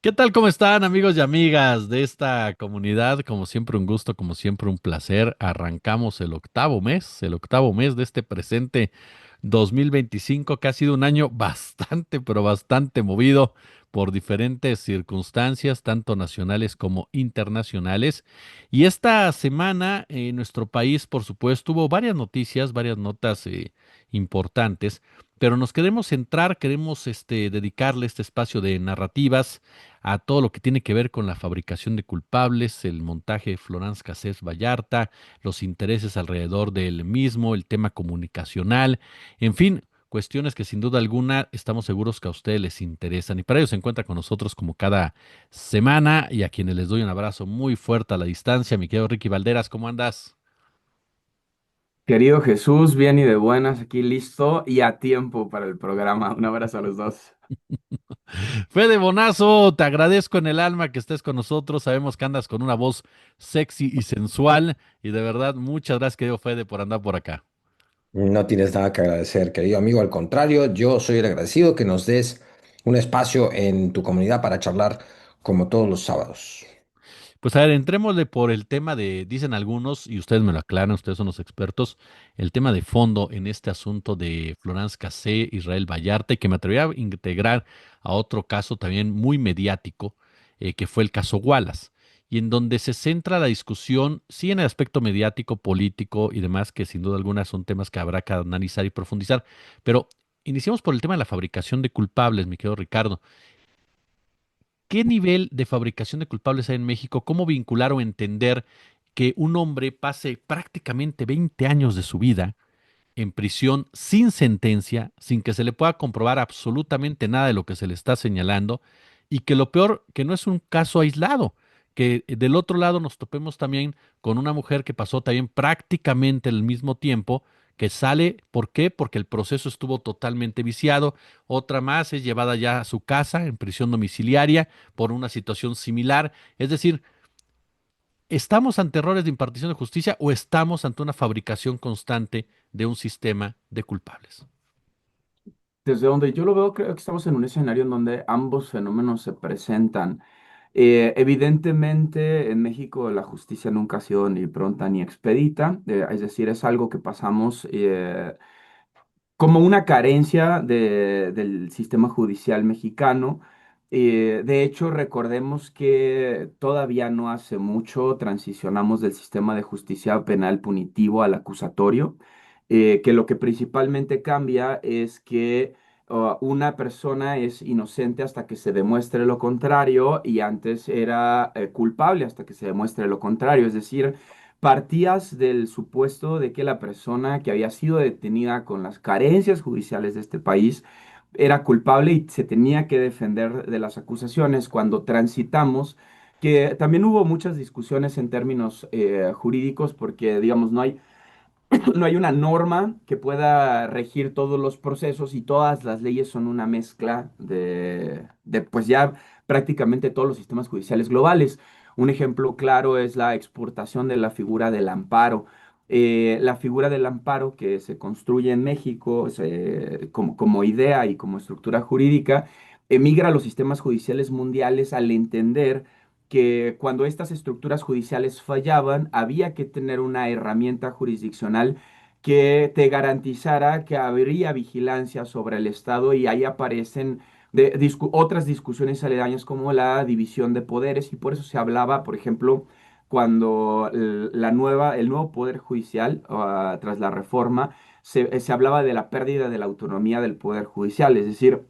¿Qué tal? ¿Cómo están amigos y amigas de esta comunidad? Como siempre un gusto, como siempre un placer. Arrancamos el octavo mes de este presente 2025, que ha sido un año bastante, pero bastante movido por diferentes circunstancias, tanto nacionales como internacionales. Y esta semana en nuestro país, por supuesto, hubo varias noticias, varias notas importantes, pero nos queremos centrar, queremos dedicarle este espacio de narrativas a todo lo que tiene que ver con la fabricación de culpables, el montaje de Florence Cassés Vallarta, los intereses alrededor del mismo, el tema comunicacional, en fin, cuestiones que sin duda alguna estamos seguros que a ustedes les interesan. Y para ello se encuentra con nosotros como cada semana y a quienes les doy un abrazo muy fuerte a la distancia. Mi querido Ricky Valderas, ¿cómo andas? Querido Jesús, bien y de buenas, aquí listo y a tiempo para el programa. Un abrazo a los dos. Fede Bonazo, te agradezco en el alma que estés con nosotros. Sabemos que andas con una voz sexy y sensual. Y de verdad, muchas gracias, querido Fede, por andar por acá. No tienes nada que agradecer, querido amigo. Al contrario, yo soy el agradecido que nos des un espacio en tu comunidad para charlar como todos los sábados. Pues a ver, entrémosle por el tema de, dicen algunos, y ustedes me lo aclaran, ustedes son los expertos, el tema de fondo en este asunto de Florence Cassé, Israel Vallarta, y que me atrevería a integrar a otro caso también muy mediático, que fue el caso Wallace, y en donde se centra la discusión, sí en el aspecto mediático, político y demás, que sin duda alguna son temas que habrá que analizar y profundizar, pero iniciemos por el tema de la fabricación de culpables, mi querido Ricardo. ¿Qué nivel de fabricación de culpables hay en México? ¿Cómo vincular o entender que un hombre pase prácticamente 20 años de su vida en prisión sin sentencia, sin que se le pueda comprobar absolutamente nada de lo que se le está señalando, y que lo peor, que no es un caso aislado, que del otro lado nos topemos también con una mujer que pasó también prácticamente el mismo tiempo, que sale, ¿por qué? Porque el proceso estuvo totalmente viciado. Otra más es llevada ya a su casa en prisión domiciliaria por una situación similar. Es decir, ¿estamos ante errores de impartición de justicia o estamos ante una fabricación constante de un sistema de culpables? Desde donde yo lo veo, creo que estamos en un escenario en donde ambos fenómenos se presentan. Evidentemente, en México la justicia nunca ha sido ni pronta ni expedita, es decir, es algo que pasamos como una carencia del sistema judicial mexicano. De hecho, recordemos que todavía no hace mucho transicionamos del sistema de justicia penal punitivo al acusatorio, que lo que principalmente cambia es que una persona es inocente hasta que se demuestre lo contrario y antes era culpable hasta que se demuestre lo contrario. Es decir, partías del supuesto de que la persona que había sido detenida con las carencias judiciales de este país era culpable y se tenía que defender de las acusaciones cuando transitamos, que también hubo muchas discusiones en términos jurídicos porque, digamos, no hay una norma que pueda regir todos los procesos y todas las leyes son una mezcla pues ya prácticamente todos los sistemas judiciales globales. Un ejemplo claro es la exportación de la figura del amparo. La figura del amparo que se construye en México como idea y como estructura jurídica emigra a los sistemas judiciales mundiales al entender que cuando estas estructuras judiciales fallaban, había que tener una herramienta jurisdiccional que te garantizara que habría vigilancia sobre el Estado y ahí aparecen otras discusiones aledañas como la división de poderes y por eso se hablaba, por ejemplo, cuando el nuevo poder judicial, tras la reforma, se hablaba de la pérdida de la autonomía del poder judicial, es decir,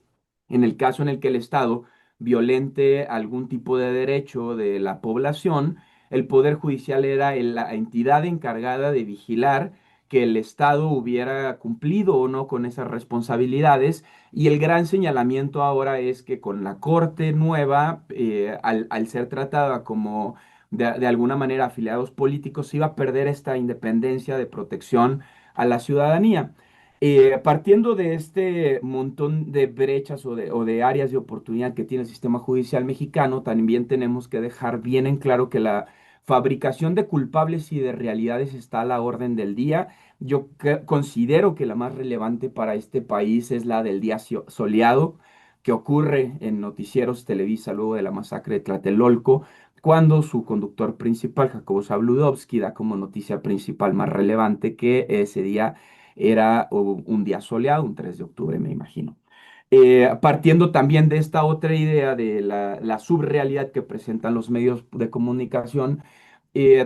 en el caso en el que el Estado violente algún tipo de derecho de la población, el Poder Judicial era la entidad encargada de vigilar que el Estado hubiera cumplido o no con esas responsabilidades. Y el gran señalamiento ahora es que con la Corte nueva, al ser tratada como de alguna manera afiliados políticos, se iba a perder esta independencia de protección a la ciudadanía. Partiendo de este montón de brechas o de áreas de oportunidad que tiene el sistema judicial mexicano, también tenemos que dejar bien en claro que la fabricación de culpables y de realidades está a la orden del día. Considero que la más relevante para este país es la del día soleado. que ocurre en noticieros Televisa luego de la masacre de Tlatelolco, cuando su conductor principal, Jacobo Zabludovsky, da como noticia principal más relevante que ese día era un día soleado, un 3 de octubre, me imagino. Partiendo también de esta otra idea de la subrealidad que presentan los medios de comunicación,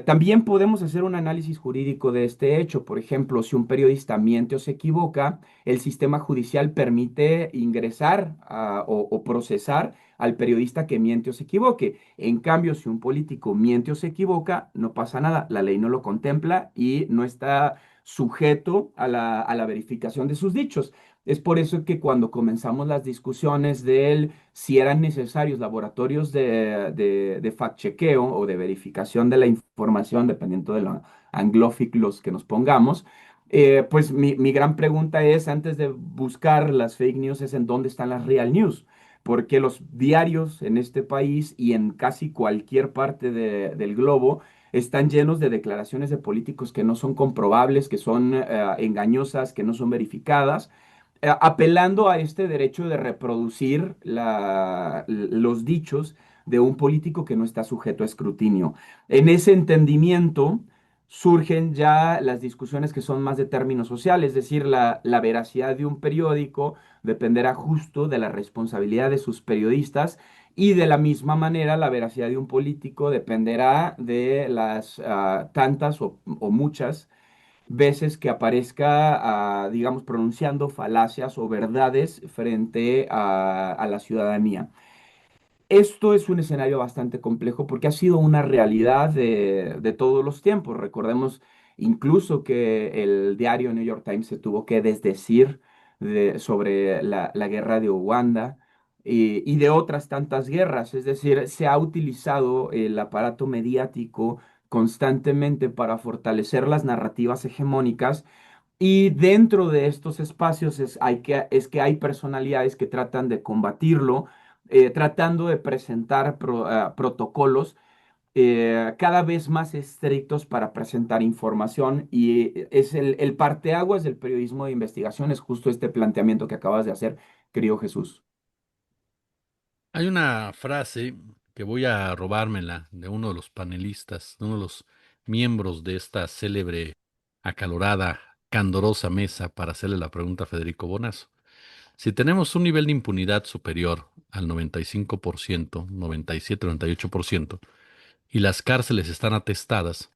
también podemos hacer un análisis jurídico de este hecho. Por ejemplo, si un periodista miente o se equivoca, el sistema judicial permite ingresar o procesar al periodista que miente o se equivoque. En cambio, si un político miente o se equivoca, no pasa nada. La ley no lo contempla y no está sujeto a la verificación de sus dichos. Es por eso que cuando comenzamos las discusiones de él, si eran necesarios laboratorios de fact-chequeo o de verificación de la información, dependiendo de los anglóficos que nos pongamos, pues mi gran pregunta es, antes de buscar las fake news, es en dónde están las real news. Porque los diarios en este país y en casi cualquier parte del globo están llenos de declaraciones de políticos que no son comprobables, que son engañosas, que no son verificadas, apelando a este derecho de reproducir los dichos de un político que no está sujeto a escrutinio. En ese entendimiento surgen ya las discusiones que son más de términos sociales, es decir, la veracidad de un periódico dependerá justo de la responsabilidad de sus periodistas y de la misma manera la veracidad de un político dependerá de las tantas o muchas veces que aparezca, digamos, pronunciando falacias o verdades frente a la ciudadanía. Esto es un escenario bastante complejo porque ha sido una realidad de todos los tiempos. Recordemos incluso que el diario New York Times se tuvo que desdecir sobre la guerra de Uganda y de otras tantas guerras. Es decir, se ha utilizado el aparato mediático constantemente para fortalecer las narrativas hegemónicas y dentro de estos espacios es que hay personalidades que tratan de combatirlo, tratando de presentar protocolos cada vez más estrictos para presentar información. Y es el parteaguas del periodismo de investigación, es justo este planteamiento que acabas de hacer, querido Jesús. Hay una frase que voy a robármela de uno de los panelistas, de uno de los miembros de esta célebre, acalorada, candorosa mesa para hacerle la pregunta a Federico Bonazo. Si tenemos un nivel de impunidad superior al 95%, 97, 98%, y las cárceles están atestadas,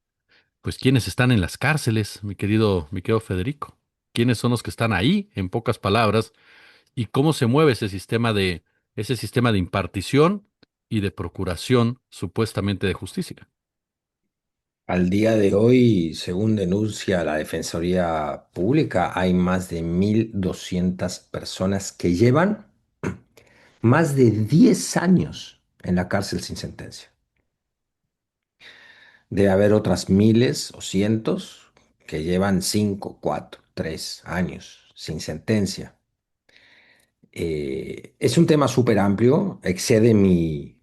pues ¿quiénes están en las cárceles, mi querido Federico? ¿Quiénes son los que están ahí, en pocas palabras? ¿Y cómo se mueve ese sistema de impartición y de procuración supuestamente de justicia? Al día de hoy, según denuncia la Defensoría Pública, hay más de 1.200 personas que llevan más de 10 años en la cárcel sin sentencia. Debe haber otras miles o cientos que llevan 5, 4, 3 años sin sentencia. Es un tema súper amplio, excede mi,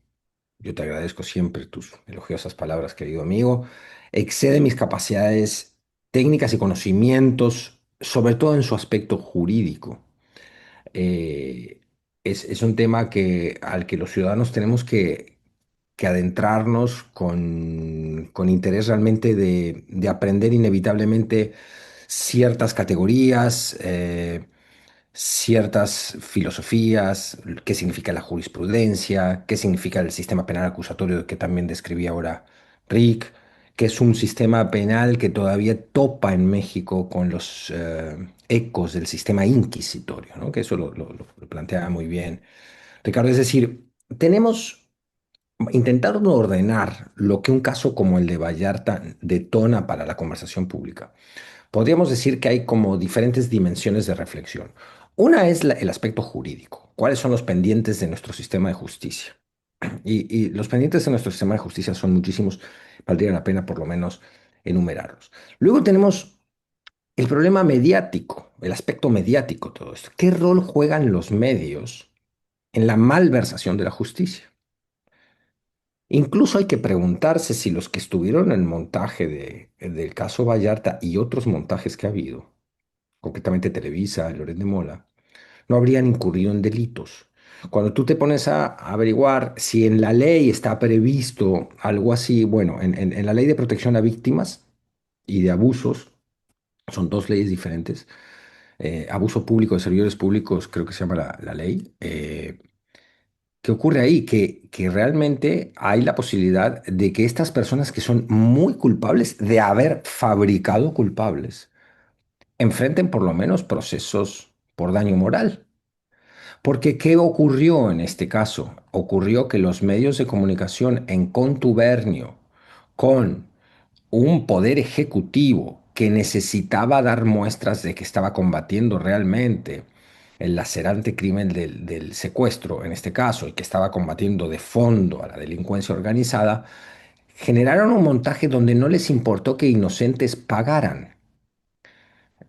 yo te agradezco siempre tus elogiosas palabras, querido amigo, excede mis capacidades técnicas y conocimientos, sobre todo en su aspecto jurídico. Eh, es un tema al que los ciudadanos tenemos que adentrarnos con interés realmente de aprender inevitablemente ciertas categorías, ciertas filosofías, qué significa la jurisprudencia, qué significa el sistema penal acusatorio que también describía ahora Rick, que es un sistema penal que todavía topa en México con los ecos del sistema inquisitorio, ¿no? Que eso lo plantea muy bien Ricardo. Es decir, tenemos intentando ordenar lo que un caso como el de Vallarta detona para la conversación pública. Podríamos decir que hay como diferentes dimensiones de reflexión. Una es el aspecto jurídico. ¿Cuáles son los pendientes de nuestro sistema de justicia? Y los pendientes de nuestro sistema de justicia son muchísimos, valdría la pena por lo menos enumerarlos. Luego tenemos el problema mediático, el aspecto mediático, de todo esto. ¿Qué rol juegan los medios en la malversación de la justicia? Incluso hay que preguntarse si los que estuvieron en el montaje del caso Vallarta y otros montajes que ha habido, concretamente Televisa, Loret de Mola, no habrían incurrido en delitos. Cuando tú te pones a averiguar si en la ley está previsto algo así, bueno, en la ley de protección a víctimas y de abusos, son dos leyes diferentes. Abuso público de servidores públicos, creo que se llama la ley. ¿Qué ocurre ahí? Que realmente hay la posibilidad de que estas personas que son muy culpables de haber fabricado culpables enfrenten por lo menos procesos por daño moral. Porque ¿qué ocurrió en este caso? Ocurrió que los medios de comunicación en contubernio con un poder ejecutivo que necesitaba dar muestras de que estaba combatiendo realmente el lacerante crimen del secuestro, en este caso, y que estaba combatiendo de fondo a la delincuencia organizada, generaron un montaje donde no les importó que inocentes pagaran.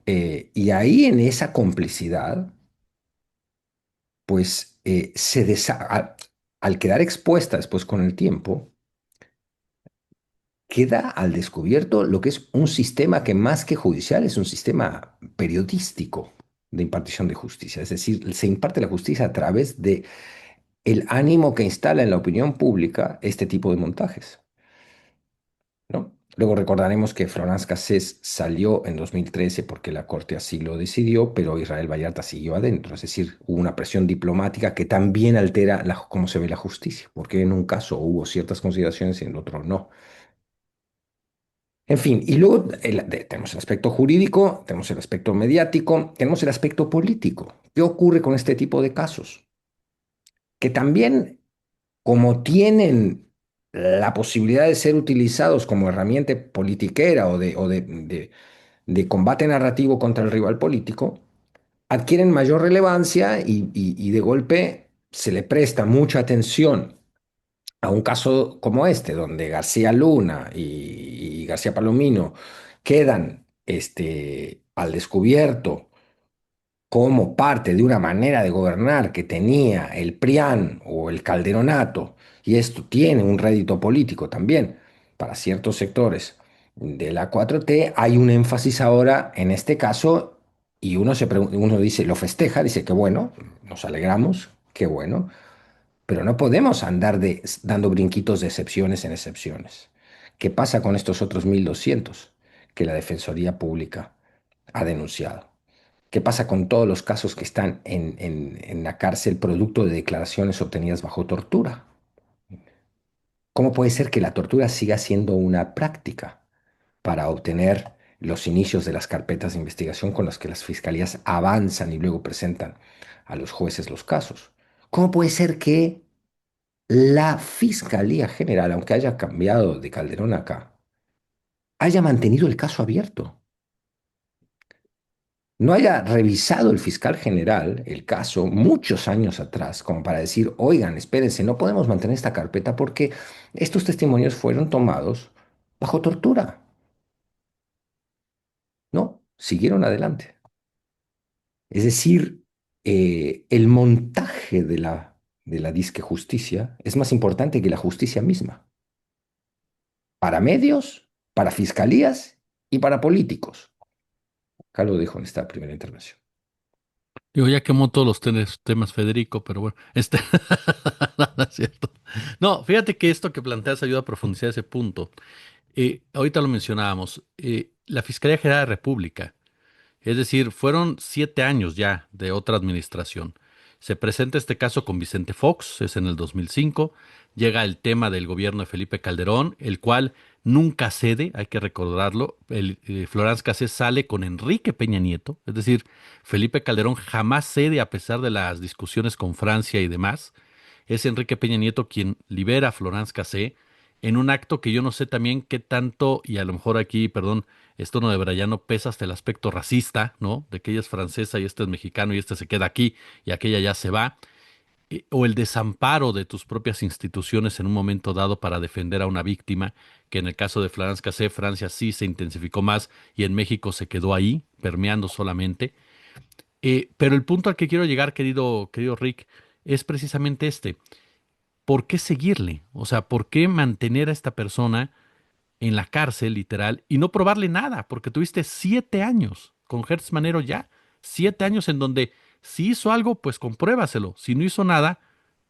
Y ahí en esa complicidad, pues al quedar expuesta después con el tiempo, queda al descubierto lo que es un sistema que más que judicial es un sistema periodístico de impartición de justicia. Es decir, se imparte la justicia a través de el ánimo que instala en la opinión pública este tipo de montajes, ¿no? Luego recordaremos que Florence Cassés salió en 2013 porque la Corte así lo decidió, pero Israel Vallarta siguió adentro. Es decir, hubo una presión diplomática que también altera cómo se ve la justicia, porque en un caso hubo ciertas consideraciones y en otro no. En fin, y luego tenemos el aspecto jurídico, tenemos el aspecto mediático, tenemos el aspecto político. ¿Qué ocurre con este tipo de casos? Que también, como tienen la posibilidad de ser utilizados como herramienta politiquera de combate narrativo contra el rival político, adquieren mayor relevancia y de golpe se le presta mucha atención a un caso como este, donde García Luna y García Palomino quedan al descubierto como parte de una manera de gobernar que tenía el PRIAN o el Calderonato, y esto tiene un rédito político también para ciertos sectores de la 4T, hay un énfasis ahora en este caso y uno dice, lo festeja, dice que bueno, nos alegramos, qué bueno, pero no podemos andar dando brinquitos de excepciones en excepciones. ¿Qué pasa con estos otros 1.200 que la Defensoría Pública ha denunciado? ¿Qué pasa con todos los casos que están en la cárcel producto de declaraciones obtenidas bajo tortura? ¿Cómo puede ser que la tortura siga siendo una práctica para obtener los inicios de las carpetas de investigación con las que las fiscalías avanzan y luego presentan a los jueces los casos? ¿Cómo puede ser que la Fiscalía General, aunque haya cambiado de Calderón acá, haya mantenido el caso abierto? No haya revisado el fiscal general el caso muchos años atrás, como para decir, oigan, espérense, no podemos mantener esta carpeta porque estos testimonios fueron tomados bajo tortura. No, siguieron adelante. Es decir, el montaje de la disque justicia es más importante que la justicia misma, para medios, para fiscalías y para políticos. Acá lo dejo en esta primera intervención. Digo, ya quemó todos los temas Federico, pero bueno, no es cierto. No, fíjate que esto que planteas ayuda a profundizar ese punto. Ahorita lo mencionábamos, la Fiscalía General de la República. Es decir, fueron 7 años ya de otra administración. Se presenta este caso con Vicente Fox, es en el 2005. Llega el tema del gobierno de Felipe Calderón, el cual nunca cede, hay que recordarlo. Florence Cassés sale con Enrique Peña Nieto, es decir, Felipe Calderón jamás cede a pesar de las discusiones con Francia y demás. Es Enrique Peña Nieto quien libera a Florence Cassé en un acto que yo no sé también qué tanto, y a lo mejor aquí, perdón, esto no de Brayano pesa hasta el aspecto racista, ¿no? De que ella es francesa y este es mexicano y este se queda aquí y aquella ya se va. O el desamparo de tus propias instituciones en un momento dado para defender a una víctima, que en el caso de Florence Cassé, Francia sí se intensificó más y en México se quedó ahí, permeando solamente. Pero el punto al que quiero llegar, querido Rick, es precisamente este. ¿Por qué seguirle? O sea, ¿por qué mantener a esta persona en la cárcel, literal, y no probarle nada? Porque tuviste 7 años con Hertz Manero ya, 7 años en donde Si hizo algo, pues compruébaselo. Si no hizo nada,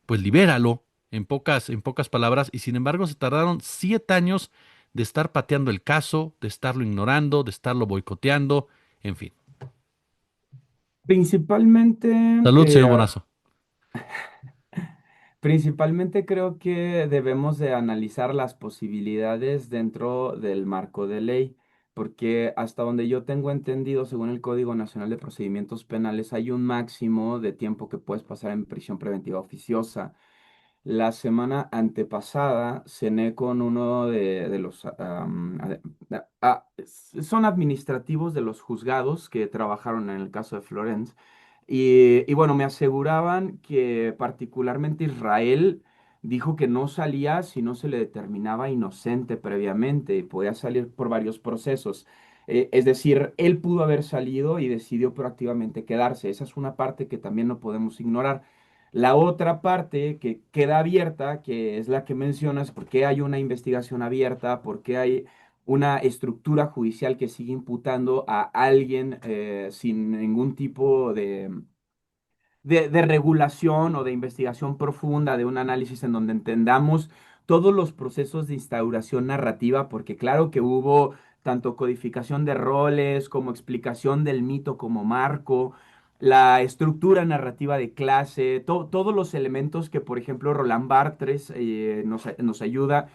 pues libéralo, en pocas palabras. Y sin embargo, se tardaron 7 años de estar pateando el caso, de estarlo ignorando, de estarlo boicoteando, en fin. Principalmente, Salud, señor eh, Bonazo. Principalmente creo que debemos de analizar las posibilidades dentro del marco de ley, porque hasta donde yo tengo entendido, según el Código Nacional de Procedimientos Penales, hay un máximo de tiempo que puedes pasar en prisión preventiva oficiosa. La semana antepasada cené con uno de los, son administrativos de los juzgados que trabajaron en el caso de Florence. Y bueno, me aseguraban que particularmente Israel dijo que no salía si no se le determinaba inocente previamente y podía salir por varios procesos. Es decir, él pudo haber salido y decidió proactivamente quedarse. Esa es una parte que también no podemos ignorar. La otra parte que queda abierta, que es la que mencionas, por qué hay una investigación abierta, por qué hay una estructura judicial que sigue imputando a alguien sin ningún tipo de regulación o de investigación profunda, de un análisis en donde entendamos todos los procesos de instauración narrativa, porque claro que hubo tanto codificación de roles como explicación del mito como marco, la estructura narrativa de clase, todos los elementos que, por ejemplo, Roland Barthes nos ayuda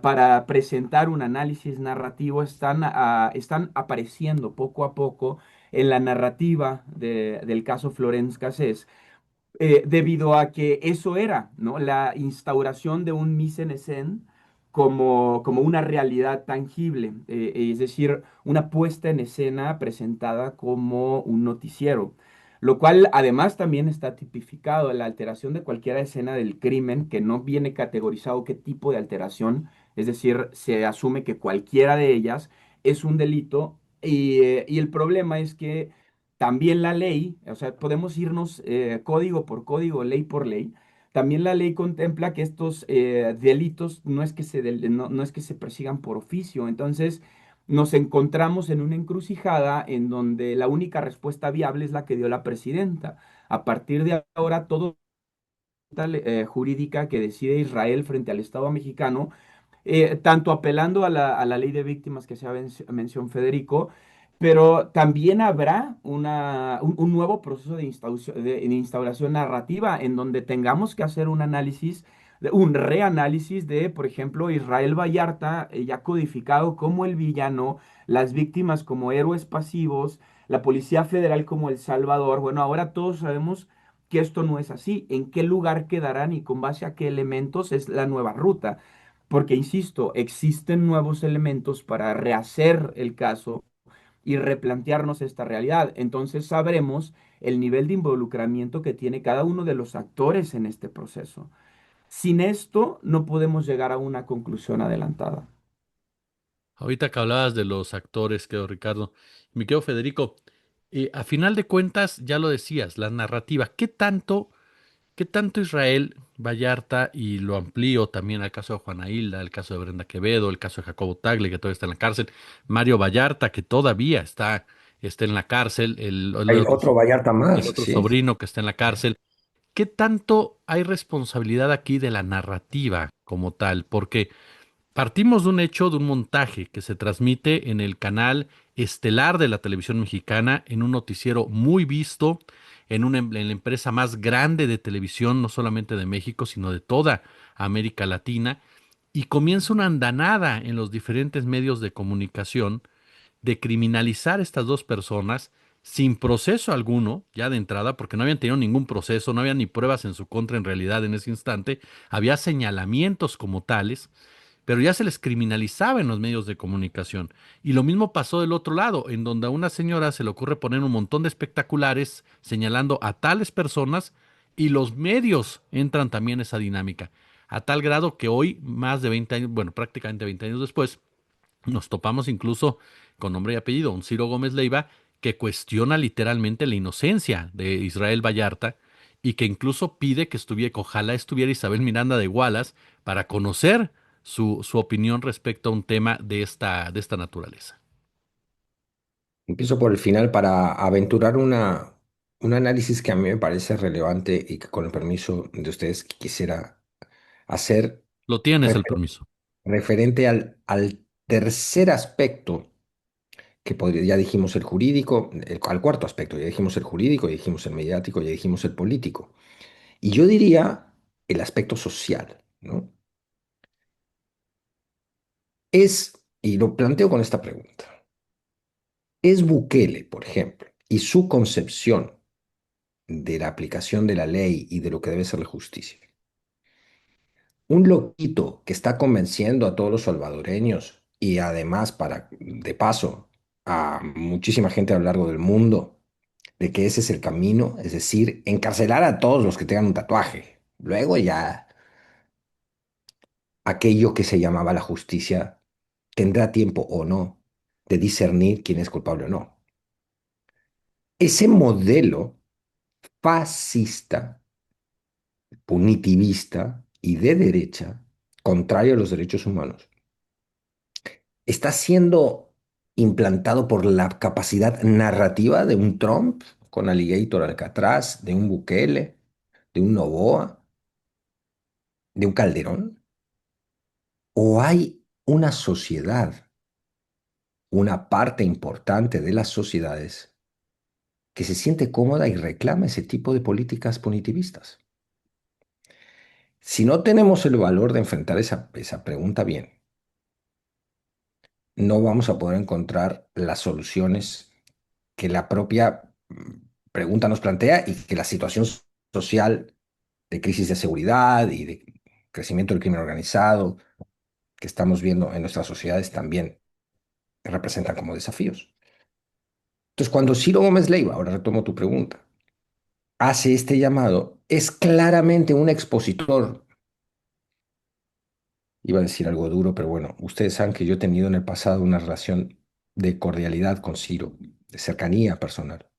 para presentar un análisis narrativo están apareciendo poco a poco en la narrativa del caso Florence Cassés, debido a que eso era, ¿no? La instauración de un mise en scène como una realidad tangible, es decir, una puesta en escena presentada como un noticiero, lo cual además también está tipificado, la alteración de cualquier escena del crimen, que no viene categorizado qué tipo de alteración, es decir, se asume que cualquiera de ellas es un delito y el problema es que también la ley, o sea, podemos irnos código por código, ley por ley. También la ley contempla que estos delitos no es que se persigan por oficio. Entonces, nos encontramos en una encrucijada en donde la única respuesta viable es la que dio la presidenta. A partir de ahora, todo jurídica que decide Israel frente al Estado mexicano tanto apelando a la ley de víctimas que se ha mencionado Federico, pero también habrá un nuevo proceso de instauración narrativa en donde tengamos que hacer un análisis, un reanálisis de, por ejemplo, Israel Vallarta, ya codificado como el villano, las víctimas como héroes pasivos, la Policía Federal como El Salvador. Bueno, ahora todos sabemos que esto no es así. ¿En qué lugar quedarán y con base a qué elementos es la nueva ruta? Porque, insisto, existen nuevos elementos para rehacer el caso y replantearnos esta realidad. Entonces sabremos el nivel de involucramiento que tiene cada uno de los actores en este proceso. Sin esto, no podemos llegar a una conclusión adelantada. Ahorita que hablabas de los actores, querido Ricardo, mi querido Federico, a final de cuentas, ya lo decías, la narrativa, ¿qué tanto Israel Vallarta, y lo amplío también al caso de Juana Hilda, el caso de Brenda Quevedo, el caso de Jacobo Tagle, que todavía está en la cárcel, Mario Vallarta, que todavía está en la cárcel, Hay otro Vallarta el más, otro sí. sobrino que está en la cárcel? ¿Qué tanto hay responsabilidad aquí de la narrativa como tal? Porque partimos de un hecho, de un montaje que se transmite en el canal estelar de la televisión mexicana, en un noticiero muy visto, en la empresa más grande de televisión, no solamente de México, sino de toda América Latina, y comienza una andanada en los diferentes medios de comunicación de criminalizar a estas dos personas sin proceso alguno, ya de entrada, porque no habían tenido ningún proceso, no había ni pruebas en su contra en realidad en ese instante, había señalamientos como tales, pero ya se les criminalizaba en los medios de comunicación. Y lo mismo pasó del otro lado, en donde a una señora se le ocurre poner un montón de espectaculares señalando a tales personas y los medios entran también en esa dinámica. A tal grado que hoy, más de 20 años, bueno, prácticamente 20 años después, nos topamos incluso con nombre y apellido, un Ciro Gómez Leiva que cuestiona literalmente la inocencia de Israel Vallarta y que incluso pide que ojalá estuviera Isabel Miranda de Wallace para conocer su opinión respecto a un tema de esta naturaleza. Empiezo por el final para aventurar un análisis que a mí me parece relevante y que con el permiso de ustedes quisiera hacer Lo tienes el refer- permiso. referente al tercer aspecto, que ya dijimos el jurídico, al cuarto aspecto, ya dijimos el jurídico, ya dijimos el mediático, ya dijimos el político. Y yo diría el aspecto social, ¿no? Y lo planteo con esta pregunta, ¿es Bukele, por ejemplo, y su concepción de la aplicación de la ley y de lo que debe ser la justicia, un loquito que está convenciendo a todos los salvadoreños y además, de paso, a muchísima gente a lo largo del mundo, de que ese es el camino, es decir, encarcelar a todos los que tengan un tatuaje? Luego ya aquello que se llamaba la justicia tendrá tiempo o no de discernir quién es culpable o no. Ese modelo fascista, punitivista y de derecha, contrario a los derechos humanos, está siendo implantado por la capacidad narrativa de un Trump con Alligator Alcatraz, de un Bukele, de un Noboa, de un Calderón. ¿O hay una sociedad, una parte importante de las sociedades que se siente cómoda y reclama ese tipo de políticas punitivistas? Si no tenemos el valor de enfrentar esa pregunta bien, no vamos a poder encontrar las soluciones que la propia pregunta nos plantea y que la situación social de crisis de seguridad y de crecimiento del crimen organizado que estamos viendo en nuestras sociedades también representan como desafíos. Entonces, cuando Ciro Gómez Leiva, ahora retomo tu pregunta, hace este llamado, es claramente un expositor. Iba a decir algo duro, pero bueno, ustedes saben que yo he tenido en el pasado una relación de cordialidad con Ciro, de cercanía personal,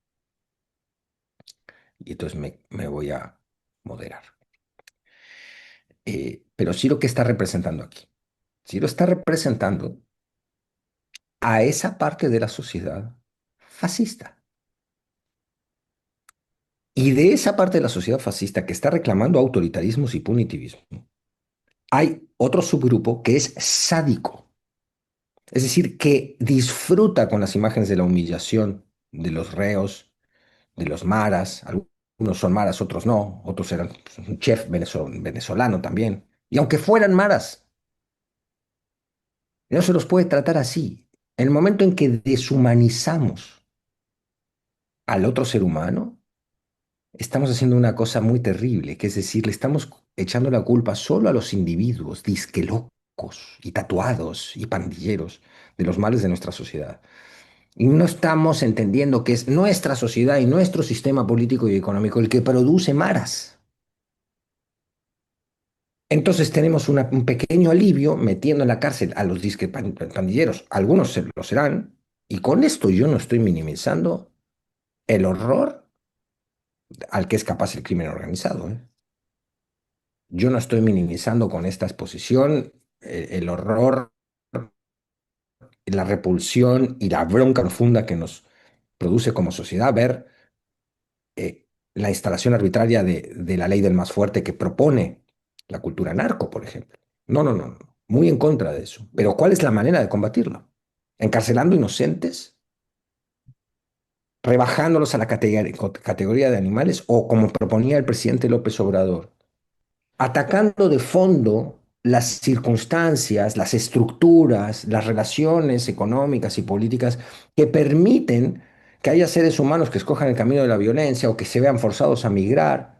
y entonces me voy a moderar. Pero Ciro, ¿qué está representando aquí? Ciro está representando a esa parte de la sociedad fascista. Y de esa parte de la sociedad fascista que está reclamando autoritarismos y punitivismo, hay otro subgrupo que es sádico, es decir, que disfruta con las imágenes de la humillación de los reos, de los maras. Algunos son maras, otros no, otros eran pues, un chef venezolano también. Y aunque fueran maras, no se los puede tratar así. En el momento en que deshumanizamos al otro ser humano, estamos haciendo una cosa muy terrible, que es decir, le estamos echando la culpa solo a los individuos, disque locos y tatuados y pandilleros de los males de nuestra sociedad. Y no estamos entendiendo que es nuestra sociedad y nuestro sistema político y económico el que produce maras. Entonces tenemos un pequeño alivio metiendo en la cárcel a los disque pandilleros. Algunos lo serán. Y con esto yo no estoy minimizando el horror al que es capaz el crimen organizado, ¿eh? Yo no estoy minimizando con esta exposición el horror, la repulsión y la bronca profunda que nos produce como sociedad ver la instalación arbitraria de la ley del más fuerte que propone la cultura narco, por ejemplo. No, no, no, no. Muy en contra de eso. Pero ¿cuál es la manera de combatirlo? ¿Encarcelando inocentes? ¿Rebajándolos a la categoría de animales? ¿O como proponía el presidente López Obrador, atacando de fondo las circunstancias, las estructuras, las relaciones económicas y políticas que permiten que haya seres humanos que escojan el camino de la violencia o que se vean forzados a migrar?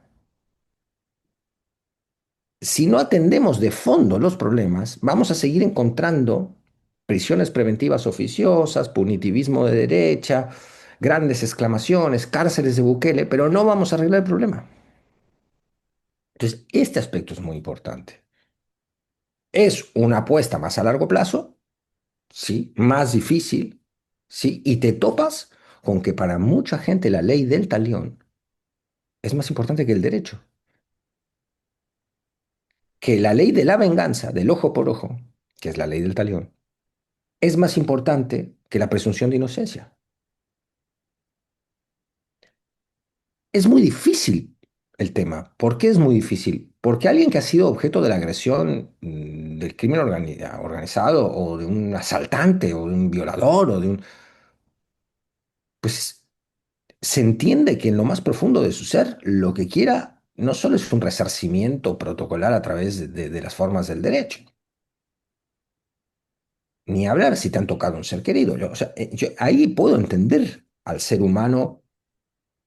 Si no atendemos de fondo los problemas, vamos a seguir encontrando prisiones preventivas oficiosas, punitivismo de derecha, grandes exclamaciones, cárceles de Bukele, pero no vamos a arreglar el problema. Entonces, este aspecto es muy importante. Es una apuesta más a largo plazo, sí, más difícil, sí, y te topas con que para mucha gente la ley del talión es más importante que el derecho, que la ley de la venganza, del ojo por ojo, que es la ley del talión, es más importante que la presunción de inocencia. es muy difícil el tema. ¿Por qué es muy difícil? Porque alguien que ha sido objeto de la agresión del crimen organizado o de un asaltante o de un violador o de un... Pues se entiende que en lo más profundo de su ser lo que quiera no solo es un resarcimiento protocolar a través de las formas del derecho, ni hablar si te han tocado un ser querido. O sea, yo ahí puedo entender al ser humano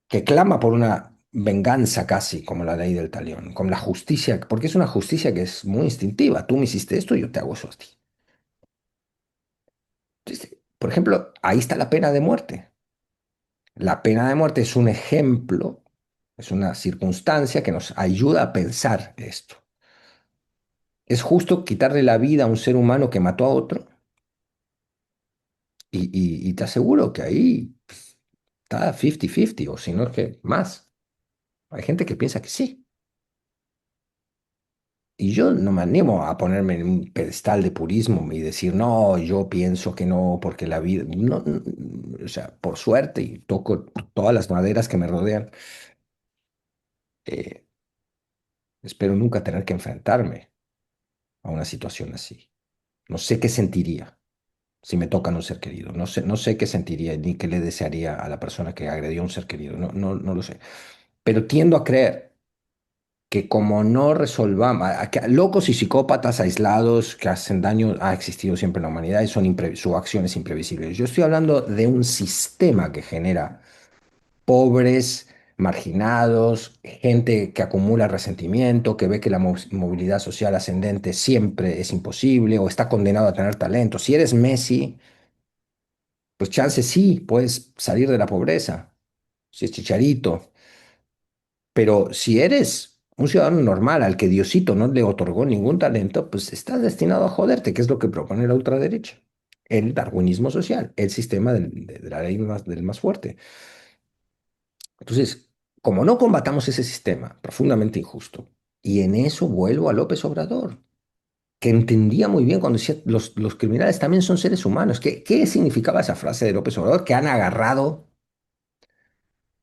que clama por una venganza casi como la ley del talión, con la justicia, porque es una justicia que es muy instintiva. Tú me hiciste esto, yo te hago eso a ti. Entonces, por ejemplo, ahí está la pena de muerte. La pena de muerte es un ejemplo, es una circunstancia que nos ayuda a pensar esto. ¿Es justo quitarle la vida a un ser humano que mató a otro? Y te aseguro que ahí está 50-50, o si no es que más. Hay gente que piensa que sí. Y yo no me animo a ponerme en un pedestal de purismo y decir, no, yo pienso que no, porque la vida, no, o sea, por suerte, y toco todas las maderas que me rodean, eh, espero nunca tener que enfrentarme a una situación así. No sé qué sentiría si me toca un ser querido. No sé qué sentiría ni qué le desearía a la persona que agredió a un ser querido. No lo sé. Pero tiendo a creer que como no resolvamos, que locos y psicópatas aislados que hacen daño ha existido siempre en la humanidad y su acción es imprevisible. Yo estoy hablando de un sistema que genera pobres, marginados, gente que acumula resentimiento, que ve que la movilidad social ascendente siempre es imposible o está condenado a tener talento. Si eres Messi, pues chance sí, puedes salir de la pobreza, si es Chicharito. Pero si eres un ciudadano normal al que Diosito no le otorgó ningún talento, pues estás destinado a joderte, que es lo que propone la ultraderecha. El darwinismo social, el sistema de la ley del más fuerte. Entonces, como no combatamos ese sistema profundamente injusto, y en eso vuelvo a López Obrador, que entendía muy bien cuando decía los criminales también son seres humanos. ¿Qué significaba esa frase de López Obrador? Que han agarrado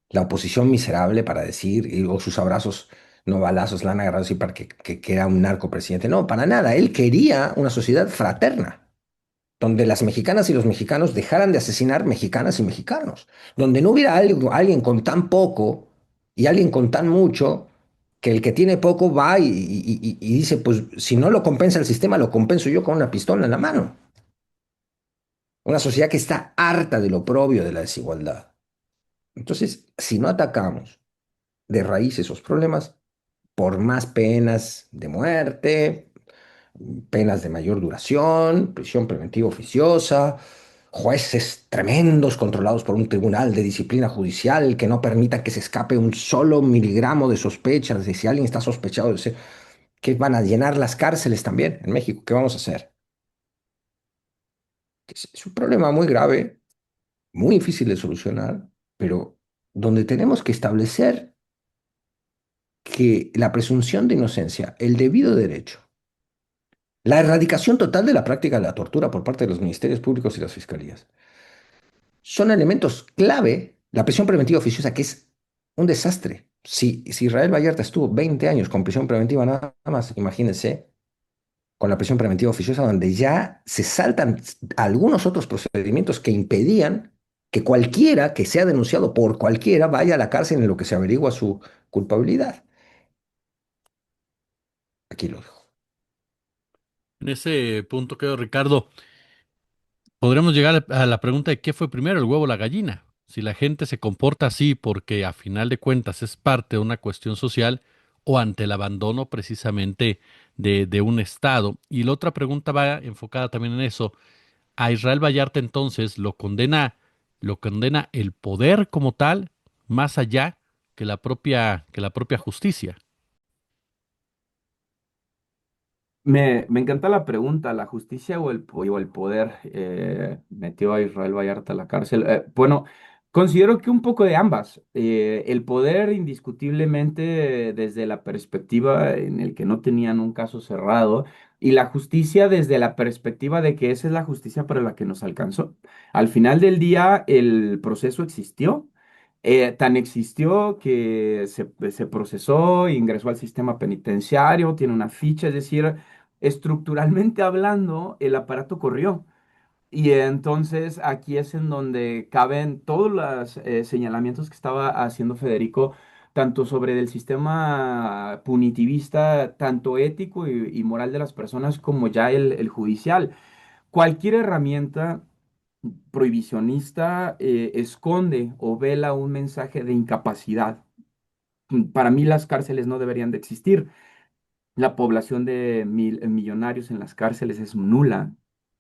la oposición miserable para decir, o sus abrazos no balazos la han agarrado así para que era un narcopresidente. No, para nada. Él quería una sociedad fraterna, donde las mexicanas y los mexicanos dejaran de asesinar mexicanas y mexicanos, donde no hubiera alguien con tan poco y alguien con tan mucho, que el que tiene poco va y dice, pues si no lo compensa el sistema, lo compenso yo con una pistola en la mano. Una sociedad que está harta del oprobio de la desigualdad. Entonces, si no atacamos de raíz esos problemas, por más penas de muerte, penas de mayor duración, prisión preventiva oficiosa, jueces tremendos controlados por un tribunal de disciplina judicial que no permita que se escape un solo miligramo de sospechas de si alguien está sospechado de ser, que van a llenar las cárceles también en México. ¿Qué vamos a hacer? Es un problema muy grave, muy difícil de solucionar, pero donde tenemos que establecer que la presunción de inocencia, el debido derecho, la erradicación total de la práctica de la tortura por parte de los ministerios públicos y las fiscalías son elementos clave. La prisión preventiva oficiosa, que es un desastre. Si Israel Vallarta estuvo 20 años con prisión preventiva nada más, imagínense con la prisión preventiva oficiosa, donde ya se saltan algunos otros procedimientos que impedían que cualquiera que sea denunciado por cualquiera vaya a la cárcel en lo que se averigua su culpabilidad. Aquí lo dejo. En ese punto creo, Ricardo, podremos llegar a la pregunta de qué fue primero, el huevo o la gallina. Si la gente se comporta así porque a final de cuentas es parte de una cuestión social o ante el abandono precisamente de un Estado. Y la otra pregunta va enfocada también en eso. A Israel Vallarta entonces lo condena el poder como tal, más allá que la propia justicia. Me encanta la pregunta, ¿la justicia o el poder metió a Israel Vallarta a la cárcel? Bueno, considero que un poco de ambas. El poder indiscutiblemente desde la perspectiva en el que no tenían un caso cerrado y la justicia desde la perspectiva de que esa es la justicia para la que nos alcanzó. Al final del día, el proceso existió. Tan existió que se procesó, ingresó al sistema penitenciario, tiene una ficha, es decir, estructuralmente hablando, el aparato corrió. Y entonces aquí es en donde caben todos los señalamientos que estaba haciendo Federico, tanto sobre el sistema punitivista, tanto ético y moral de las personas, como ya el judicial. Cualquier herramienta prohibicionista esconde o vela un mensaje de incapacidad. Para mí las cárceles no deberían de existir. La población de millonarios en las cárceles es nula,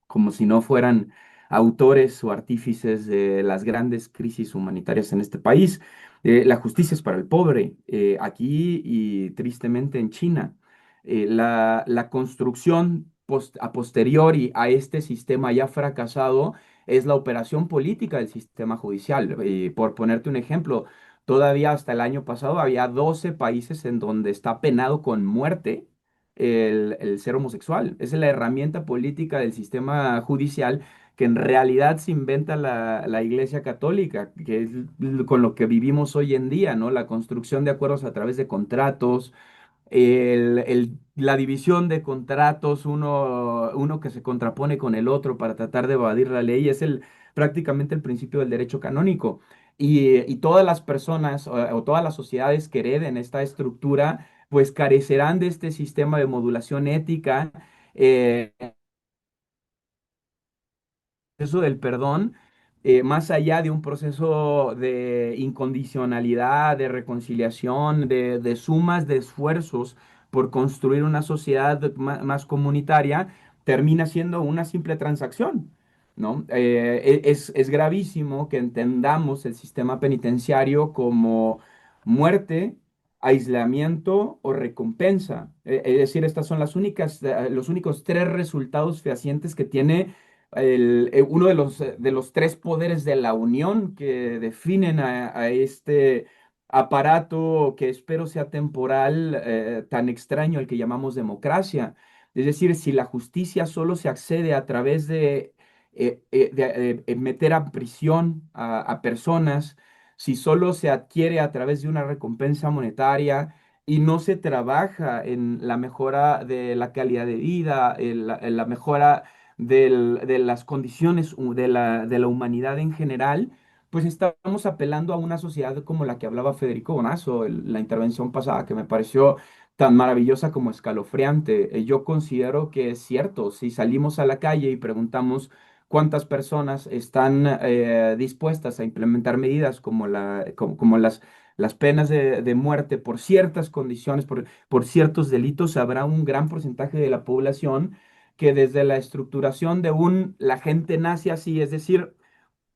como si no fueran autores o artífices de las grandes crisis humanitarias en este país. La justicia es para el pobre, aquí y tristemente en China. La construcción a posteriori a este sistema ya fracasado es la operación política del sistema judicial. Por ponerte un ejemplo, todavía hasta el año pasado había 12 países en donde está penado con muerte el ser homosexual. Esa es la herramienta política del sistema judicial que en realidad se inventa la Iglesia Católica, que es con lo que vivimos hoy en día, ¿no? La construcción de acuerdos a través de contratos, la división de contratos, uno que se contrapone con el otro para tratar de evadir la ley, es prácticamente el principio del derecho canónico. Y todas las personas o todas las sociedades que hereden esta estructura, pues carecerán de este sistema de modulación ética. eh, Proceso del perdón, más allá de un proceso de incondicionalidad, de reconciliación, de sumas de esfuerzos por construir una sociedad más comunitaria, termina siendo una simple transacción, ¿no? Es gravísimo que entendamos el sistema penitenciario como muerte, aislamiento o recompensa. Es decir, estas son los únicos tres resultados fehacientes que tiene uno de los tres poderes de la Unión que definen a este aparato que espero sea temporal, tan extraño al que llamamos democracia. Es decir, si la justicia solo se accede a través de meter a prisión a personas, si solo se adquiere a través de una recompensa monetaria y no se trabaja en la mejora de la calidad de vida, en la mejora de las condiciones de la humanidad en general, pues estamos apelando a una sociedad como la que hablaba Federico Bonazo en la intervención pasada, que me pareció tan maravillosa como escalofriante. Yo considero que es cierto, si salimos a la calle y preguntamos cuántas personas están dispuestas a implementar medidas como, como las penas de muerte por ciertas condiciones, por ciertos delitos, habrá un gran porcentaje de la población que desde la estructuración de la gente nace así, es decir,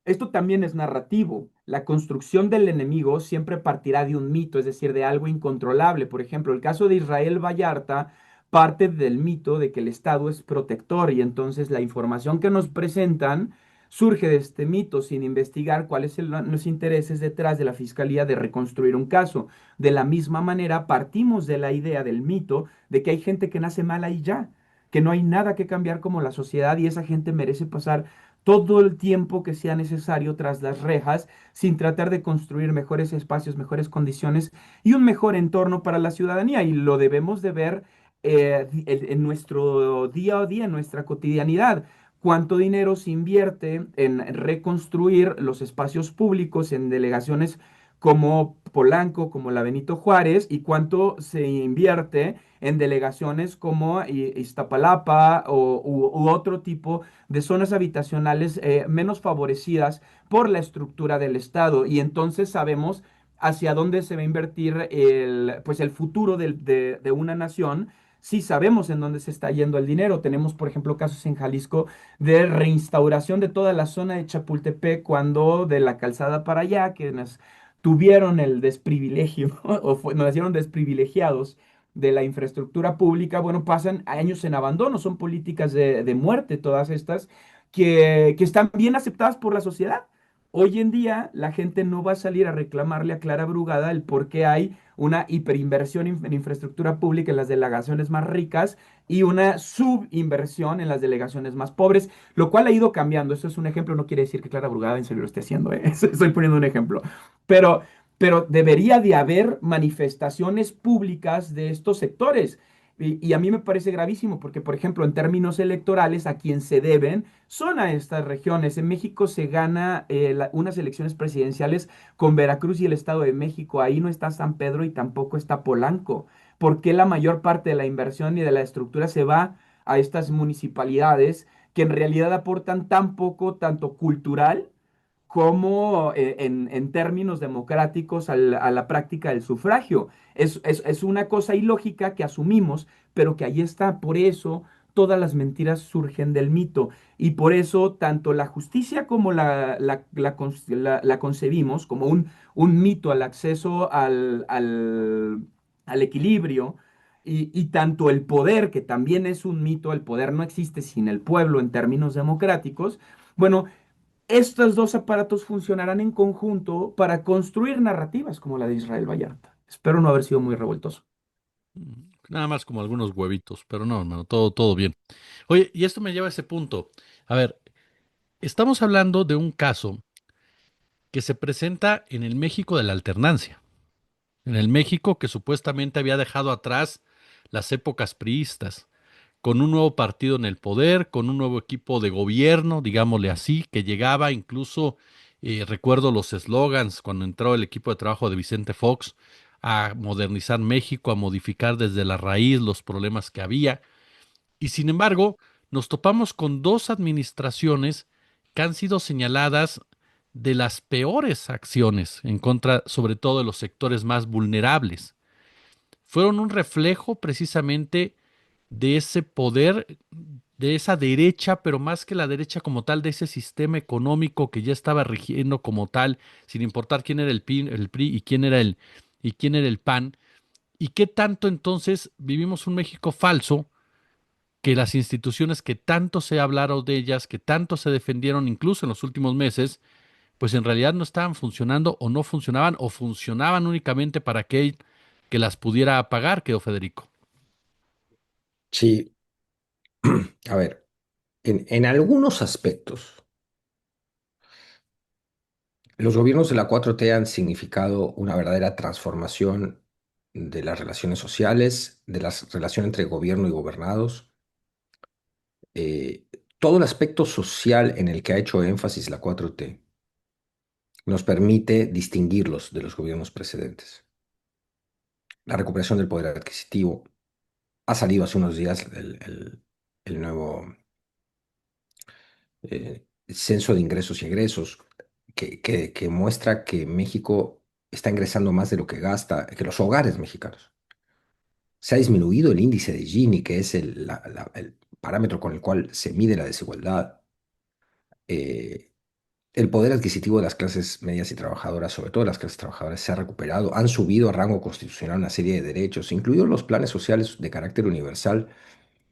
esto también es narrativo. La construcción del enemigo siempre partirá de un mito, es decir, de algo incontrolable. Por ejemplo, el caso de Israel Vallarta parte del mito de que el Estado es protector y entonces la información que nos presentan surge de este mito sin investigar cuáles son los intereses detrás de la fiscalía de reconstruir un caso. De la misma manera, partimos de la idea del mito de que hay gente que nace mala y ya, que no hay nada que cambiar como la sociedad y esa gente merece pasar todo el tiempo que sea necesario tras las rejas, sin tratar de construir mejores espacios, mejores condiciones y un mejor entorno para la ciudadanía. Y lo debemos de ver en nuestro día a día, en nuestra cotidianidad. Cuánto dinero se invierte en reconstruir los espacios públicos en delegaciones como Polanco, como la Benito Juárez, y cuánto se invierte en delegaciones como Iztapalapa u otro tipo de zonas habitacionales menos favorecidas por la estructura del Estado. Y entonces sabemos hacia dónde se va a invertir pues el futuro de una nación. Si sabemos en dónde se está yendo el dinero. Tenemos, por ejemplo, casos en Jalisco de reinstauración de toda la zona de Chapultepec cuando de la calzada para allá, que nos tuvieron el desprivilegio o nos hicieron desprivilegiados de la infraestructura pública, bueno, pasan años en abandono, son políticas de muerte todas estas que están bien aceptadas por la sociedad. Hoy en día la gente no va a salir a reclamarle a Clara Brugada el por qué hay una hiperinversión en infraestructura pública en las delegaciones más ricas y una subinversión en las delegaciones más pobres, lo cual ha ido cambiando. Eso es un ejemplo, no quiere decir que Clara Brugada en serio lo esté haciendo, ¿eh? Estoy poniendo un ejemplo. Pero, pero debería de haber manifestaciones públicas de estos sectores. Y a mí me parece gravísimo porque, por ejemplo, en términos electorales, a quien se deben son a estas regiones. En México se gana unas elecciones presidenciales con Veracruz y el Estado de México. Ahí no está San Pedro y tampoco está Polanco. ¿Por qué la mayor parte de la inversión y de la estructura se va a estas municipalidades que en realidad aportan tan poco, tanto cultural como en términos democráticos a la práctica del sufragio? Es una cosa ilógica que asumimos, pero que ahí está. Por eso todas las mentiras surgen del mito y por eso tanto la justicia como la concebimos como un mito al acceso al equilibrio. Y tanto el poder, que también es un mito, el poder no existe sin el pueblo en términos democráticos. Bueno, estos dos aparatos funcionarán en conjunto para construir narrativas como la de Israel Vallarta. Espero no haber sido muy revoltoso. Nada más como algunos huevitos, pero no, hermano, todo bien. Oye, y esto me lleva a ese punto. A ver, estamos hablando de un caso que se presenta en el México de la alternancia, en el México que supuestamente había dejado atrás las épocas priistas, con un nuevo partido en el poder, con un nuevo equipo de gobierno, digámosle así, que llegaba incluso, recuerdo los eslogans cuando entró el equipo de trabajo de Vicente Fox, a modernizar México, a modificar desde la raíz los problemas que había. Y sin embargo, nos topamos con dos administraciones que han sido señaladas de las peores acciones en contra, sobre todo de los sectores más vulnerables. Fueron un reflejo precisamente de ese poder, de esa derecha, pero más que la derecha como tal, de ese sistema económico que ya estaba rigiendo como tal, sin importar quién era el PRI y quién era el PAN, y qué tanto entonces vivimos un México falso, que las instituciones que tanto se hablaron de ellas, que tanto se defendieron incluso en los últimos meses, pues en realidad no estaban funcionando o no funcionaban o funcionaban únicamente para aquel que las pudiera pagar, quedó Federico. Sí, a ver, en algunos aspectos, los gobiernos de la 4T han significado una verdadera transformación de las relaciones sociales, de la relación entre gobierno y gobernados. Eh, Todo el aspecto social en el que ha hecho énfasis la 4T nos permite distinguirlos de los gobiernos precedentes. La recuperación del poder adquisitivo. Ha salido hace unos días el nuevo censo de ingresos y egresos que muestra que México está ingresando más de lo que gasta, que los hogares mexicanos. Se ha disminuido el índice de Gini, que es el parámetro con el cual se mide la desigualdad. Eh, el poder adquisitivo de las clases medias y trabajadoras, sobre todo las clases trabajadoras, se ha recuperado. Han subido a rango constitucional una serie de derechos, incluidos los planes sociales de carácter universal,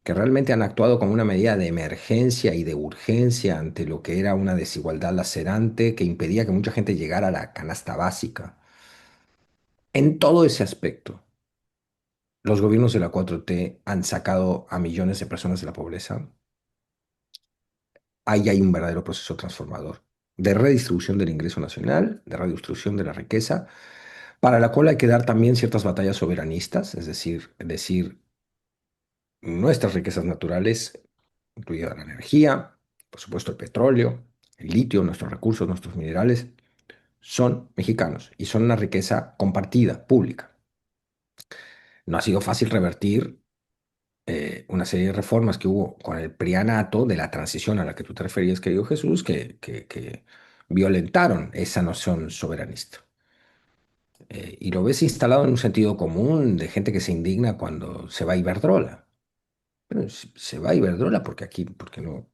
que realmente han actuado como una medida de emergencia y de urgencia ante lo que era una desigualdad lacerante que impedía que mucha gente llegara a la canasta básica. En todo ese aspecto, los gobiernos de la 4T han sacado a millones de personas de la pobreza. Ahí hay un verdadero proceso transformador de redistribución del ingreso nacional, de redistribución de la riqueza, para la cual hay que dar también ciertas batallas soberanistas, es decir, nuestras riquezas naturales, incluida la energía, por supuesto el petróleo, el litio, nuestros recursos, nuestros minerales, son mexicanos y son una riqueza compartida, pública. No ha sido fácil revertir una serie de reformas que hubo con el prianato de la transición a la que tú te referías, querido Jesús, que violentaron esa noción soberanista. Y lo ves instalado en un sentido común de gente que se indigna cuando se va Iberdrola. Pero se va Iberdrola porque aquí, porque no,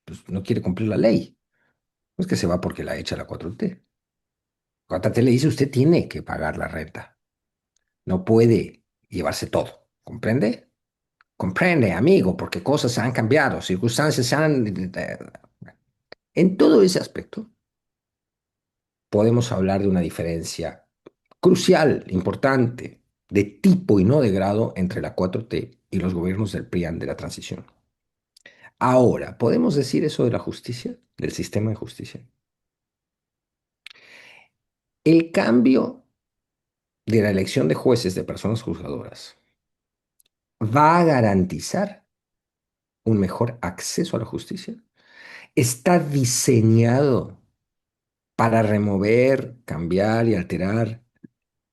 pues, no quiere cumplir la ley. No es que se va porque la echa la 4T. 4T le dice, usted tiene que pagar la renta. No puede llevarse todo. ¿Comprende? Comprende, amigo, porque cosas han cambiado, circunstancias se han... En todo ese aspecto, podemos hablar de una diferencia crucial, importante, de tipo y no de grado entre la 4T y los gobiernos del PRIAN de la transición. Ahora, ¿podemos decir eso de la justicia, del sistema de justicia? El cambio de la elección de jueces de personas juzgadoras va a garantizar un mejor acceso a la justicia. Está diseñado para remover, cambiar y alterar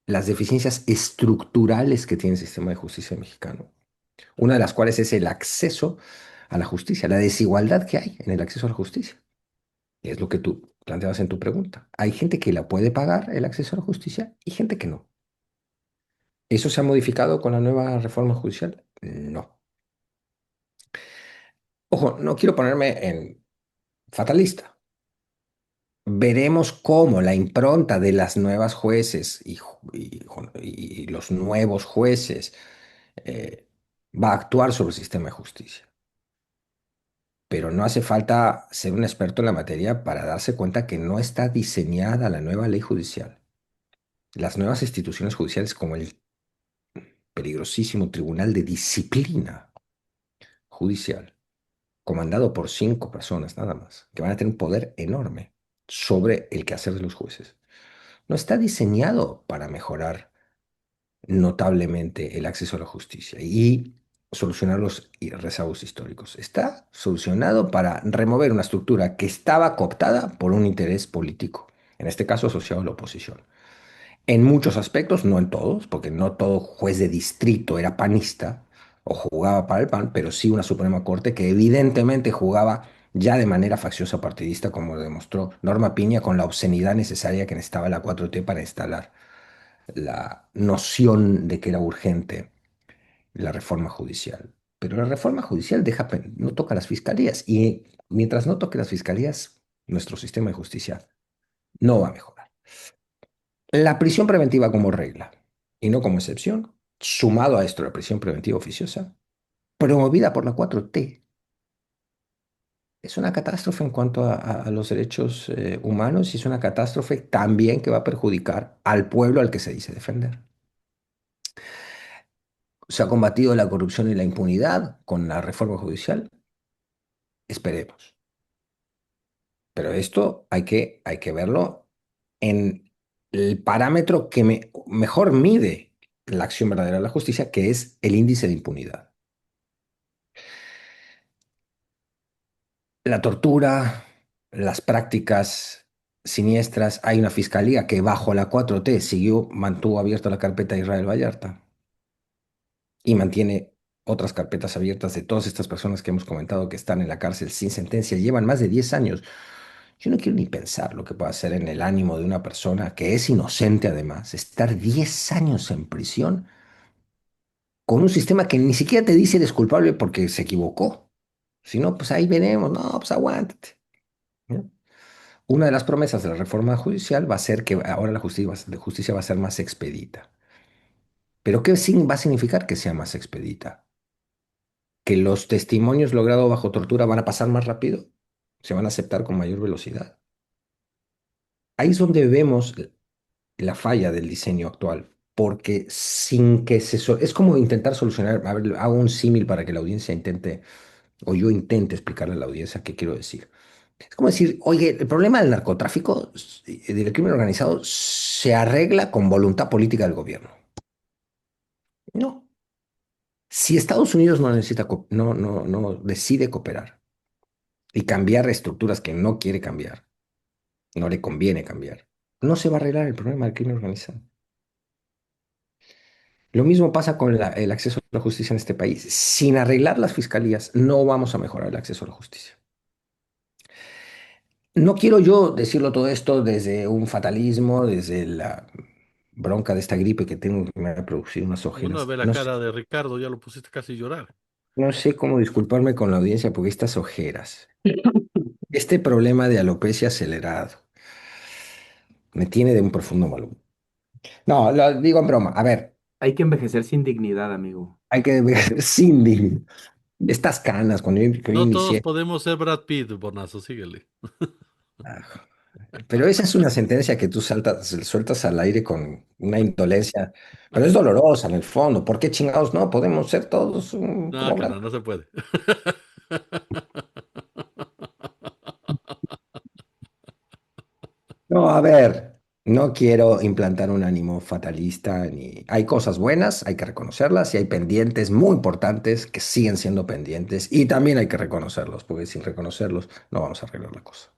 las deficiencias estructurales que tiene el sistema de justicia mexicano, una de las cuales es el acceso a la justicia, la desigualdad que hay en el acceso a la justicia. Es lo que tú planteabas en tu pregunta. Hay gente que la puede pagar el acceso a la justicia y gente que no. ¿Eso se ha modificado con la nueva reforma judicial? No. Ojo, no quiero ponerme en fatalista. Veremos cómo la impronta de las nuevas jueces y los nuevos jueces eh, va a actuar sobre el sistema de justicia. Pero no hace falta ser un experto en la materia para darse cuenta que no está diseñada la nueva ley judicial. Las nuevas instituciones judiciales como el peligrosísimo Tribunal de Disciplina Judicial, comandado por 5 personas nada más, que van a tener un poder enorme sobre el quehacer de los jueces. No está diseñado para mejorar notablemente el acceso a la justicia y solucionar los rezagos históricos. Está solucionado para remover una estructura que estaba cooptada por un interés político, en este caso asociado a la oposición. En muchos aspectos, no en todos, porque no todo juez de distrito era panista o jugaba para el PAN, pero sí una Suprema Corte que evidentemente jugaba ya de manera facciosa partidista, como demostró Norma Piña con la obscenidad necesaria que necesitaba la 4T para instalar la noción de que era urgente la reforma judicial. Pero la reforma judicial no toca las fiscalías y mientras no toque las fiscalías, nuestro sistema de justicia no va a mejorar. La prisión preventiva como regla y no como excepción, sumado a esto la prisión preventiva oficiosa, promovida por la 4T, es una catástrofe en cuanto a los derechos humanos y es una catástrofe también que va a perjudicar al pueblo al que se dice defender. ¿Se ha combatido la corrupción y la impunidad con la reforma judicial? Esperemos. Pero esto hay que verlo en el parámetro que mejor mide la acción verdadera de la justicia, que es el índice de impunidad. La tortura, las prácticas siniestras, hay una fiscalía que bajo la 4T mantuvo abierta la carpeta de Israel Vallarta y mantiene otras carpetas abiertas de todas estas personas que hemos comentado que están en la cárcel sin sentencia, llevan más de 10 años. Yo no quiero ni pensar lo que puede hacer en el ánimo de una persona que es inocente además, estar 10 años en prisión con un sistema que ni siquiera te dice eres culpable porque se equivocó. Si no, pues ahí veremos, no, pues aguántate. ¿No? Una de las promesas de la reforma judicial va a ser que ahora la justicia va a ser más expedita. ¿Pero qué va a significar que sea más expedita? ¿Que los testimonios logrados bajo tortura van a pasar más rápido? ¿Se van a aceptar con mayor velocidad? Ahí es donde vemos la falla del diseño actual, porque sin que es como intentar solucionar, a ver, hago un símil para que la audiencia intente, o yo intente explicarle a la audiencia qué quiero decir. Es como decir, oye, el problema del narcotráfico, del crimen organizado, se arregla con voluntad política del gobierno. No. Si Estados Unidos no necesita, no decide cooperar y cambiar estructuras que no quiere cambiar, no le conviene cambiar, no se va a arreglar el problema del crimen organizado. Lo mismo pasa con el acceso a la justicia en este país. Sin arreglar las fiscalías, no vamos a mejorar el acceso a la justicia. No quiero yo decirlo todo esto desde un fatalismo, desde la bronca de esta gripe que tengo que me ha producido unas Uno ojeras. ve la No sé, cara de Ricardo, ya lo pusiste casi a llorar. no sé cómo disculparme con la audiencia porque estas ojeras, este problema de alopecia acelerado, me tiene de un profundo mal humor. No, lo digo en broma. A ver, Hay que envejecer sin dignidad, amigo. hay que ver Cindy. Estas canas, cuando yo No todos inicié. podemos ser Brad Pitt, Bonazo, síguele. Pero esa es una sentencia que tú sueltas al aire con una indolencia, pero es dolorosa en el fondo. ¿Por qué chingados no? Podemos ser todos No, como carnal, blancos. no se puede. No, a ver, no quiero implantar un ánimo fatalista ni... Hay cosas buenas, hay que reconocerlas y hay pendientes muy importantes que siguen siendo pendientes y también hay que reconocerlos, porque sin reconocerlos no vamos a arreglar la cosa.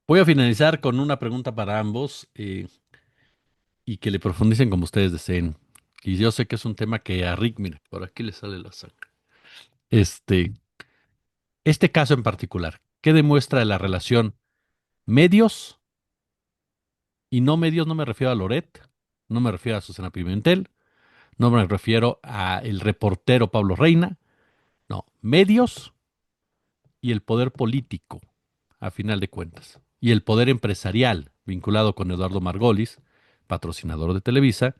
Voy a finalizar con una pregunta para ambos y que le profundicen como ustedes deseen. Y yo sé que es un tema que a Rick, mire, por aquí le sale la sangre. Este, este caso en particular, ¿qué demuestra de la relación medios? Y no medios, no me refiero a Loret, no me refiero a Susana Pimentel, no me refiero a el reportero Pablo Reina, no, medios y el poder político, a final de cuentas, y el poder empresarial vinculado con Eduardo Margolis, patrocinador de Televisa,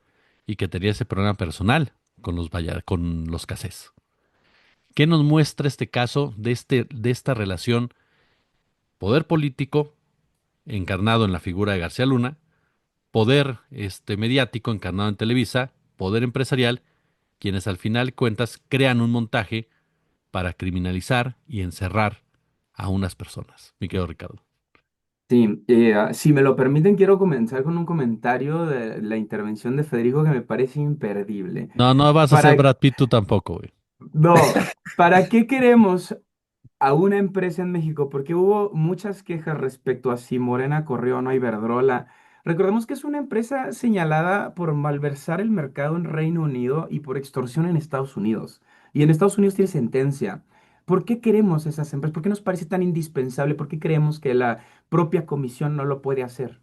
y que tenía ese programa personal con con los Cassés. ¿Qué nos muestra este caso de esta relación poder político encarnado en la figura de García Luna, poder mediático encarnado en Televisa, poder empresarial, quienes al final cuentas crean un montaje para criminalizar y encerrar a unas personas? Mi querido Ricardo. Sí, si me lo permiten, quiero comenzar con un comentario de la intervención de Federico que me parece imperdible. No, no vas a ser Para, Brad Pitt tú tampoco, güey. no, ¿para qué queremos a una empresa en México? Porque hubo muchas quejas respecto a si Morena corrió o no a Iberdrola. Recordemos que es una empresa señalada por malversar el mercado en Reino Unido y por extorsión en Estados Unidos. Y en Estados Unidos tiene sentencia. ¿Por qué queremos esas empresas? ¿Por qué nos parece tan indispensable? ¿Por qué creemos que la propia comisión no lo puede hacer?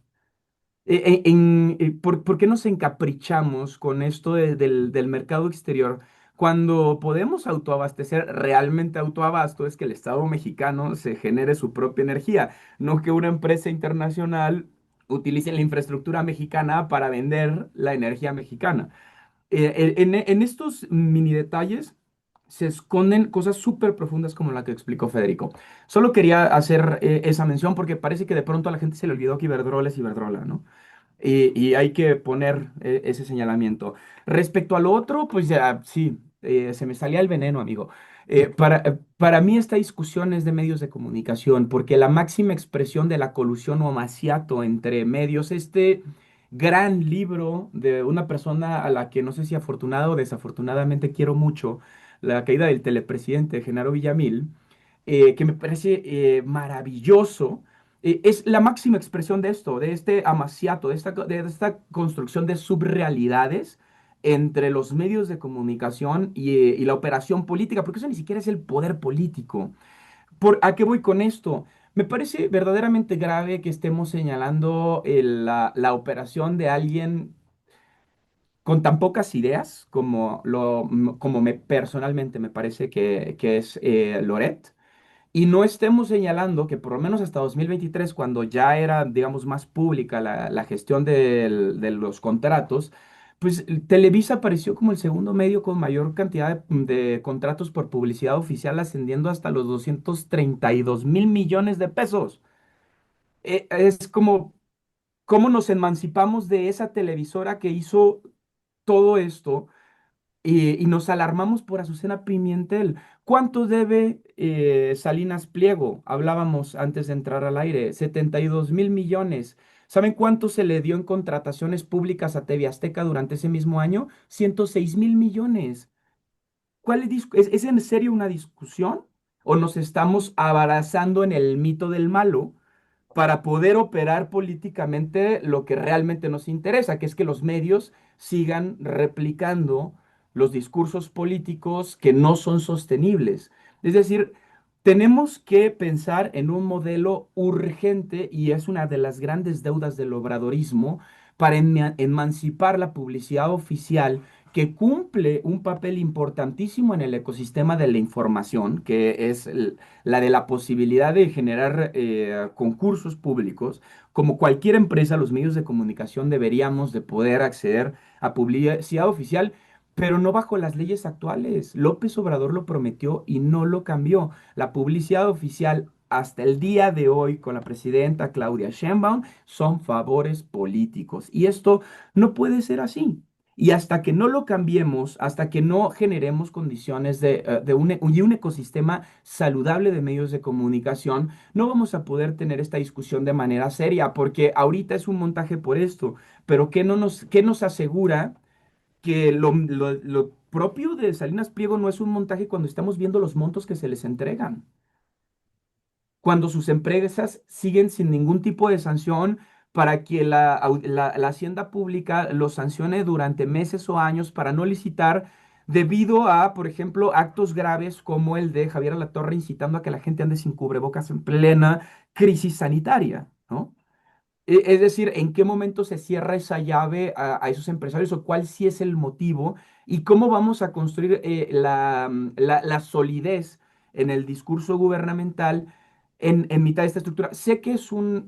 ¿Por qué nos encaprichamos con esto del mercado exterior cuando podemos autoabastecer, realmente autoabasto? Es que el Estado mexicano se genere su propia energía, no que una empresa internacional utilice la infraestructura mexicana para vender la energía mexicana? En estos mini detalles se esconden cosas súper profundas como la que explicó Federico. Solo quería hacer esa mención porque parece que de pronto a la gente se le olvidó que Iberdrola es Iberdrola, ¿no? Y hay que poner ese señalamiento. Respecto a lo otro, pues ya sí, se me salía el veneno, amigo. Para mí esta discusión es de medios de comunicación, porque la máxima expresión de la colusión o amaciato entre medios, este gran libro de una persona a la que no sé si afortunado o desafortunadamente quiero mucho, La caída del telepresidente Genaro Villamil, que me parece maravilloso. Es la máxima expresión de esto, de este amaciato, de esta construcción de subrealidades entre los medios de comunicación y la operación política, porque eso ni siquiera es el poder político. ¿A qué voy con esto? Me parece verdaderamente grave que estemos señalando la operación de alguien con tan pocas ideas como personalmente me parece que es Loret. Y no estemos señalando que por lo menos hasta 2023, cuando ya era, digamos, más pública la gestión de los contratos, pues Televisa apareció como el segundo medio con mayor cantidad de contratos por publicidad oficial, ascendiendo hasta los 232.000 millones de pesos. Es como, ¿cómo nos emancipamos de esa televisora que hizo todo esto? Y nos alarmamos por Azucena Pimentel. ¿Cuánto debe Salinas Pliego? Hablábamos antes de entrar al aire, 72.000 millones. ¿Saben cuánto se le dio en contrataciones públicas a TV Azteca durante ese mismo año? 106.000 millones. ¿Es en serio una discusión? ¿O nos estamos abrazando en el mito del malo para poder operar políticamente lo que realmente nos interesa, que es que los medios sigan replicando los discursos políticos que no son sostenibles? Es decir, tenemos que pensar en un modelo urgente y es una de las grandes deudas del obradorismo para emancipar la publicidad oficial que cumple un papel importantísimo en el ecosistema de la información, que es la de la posibilidad de generar concursos públicos. Como cualquier empresa, los medios de comunicación deberíamos de poder acceder a publicidad oficial, pero no bajo las leyes actuales. López Obrador lo prometió y no lo cambió. La publicidad oficial hasta el día de hoy con la presidenta Claudia Sheinbaum son favores políticos. Y esto no puede ser así. Y hasta que no lo cambiemos, hasta que no generemos condiciones y un ecosistema saludable de medios de comunicación, no vamos a poder tener esta discusión de manera seria, porque ahorita es un montaje por esto, pero qué nos asegura que lo propio de Salinas Pliego no es un montaje cuando estamos viendo los montos que se les entregan? Cuando sus empresas siguen sin ningún tipo de sanción para que la hacienda pública los sancione durante meses o años para no licitar debido a, por ejemplo, actos graves como el de Javier Alatorre incitando a que la gente ande sin cubrebocas en plena crisis sanitaria, ¿no? Es decir, ¿en qué momento se cierra esa llave a esos empresarios o cuál sí es el motivo y cómo vamos a construir la solidez en el discurso gubernamental en mitad de esta estructura? Sé que es un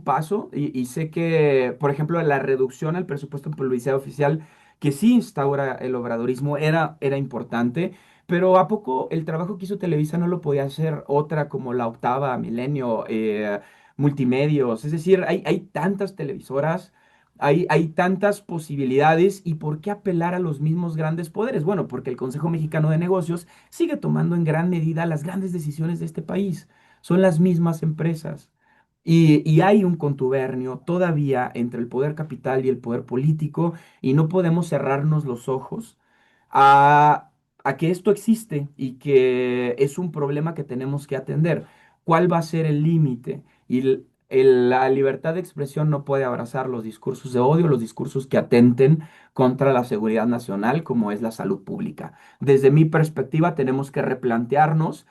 paso y sé que, por ejemplo, la reducción al presupuesto en publicidad oficial que sí instaura el obradorismo era importante, pero ¿a poco el trabajo que hizo Televisa no lo podía hacer otra como La Octava, Milenio? Multimedios, es decir, hay tantas televisoras, hay tantas posibilidades y ¿por qué apelar a los mismos grandes poderes? Bueno, porque el Consejo Mexicano de Negocios sigue tomando en gran medida las grandes decisiones de este país. Son las mismas empresas. Y hay un contubernio todavía entre el poder capital y el poder político y no podemos cerrarnos los ojos a, a que esto existe y que es un problema que tenemos que atender. ¿Cuál va a ser el límite? La libertad de expresión no puede abrazar los discursos de odio, los discursos que atenten contra la seguridad nacional, como es la salud pública. Desde mi perspectiva, tenemos que replantearnos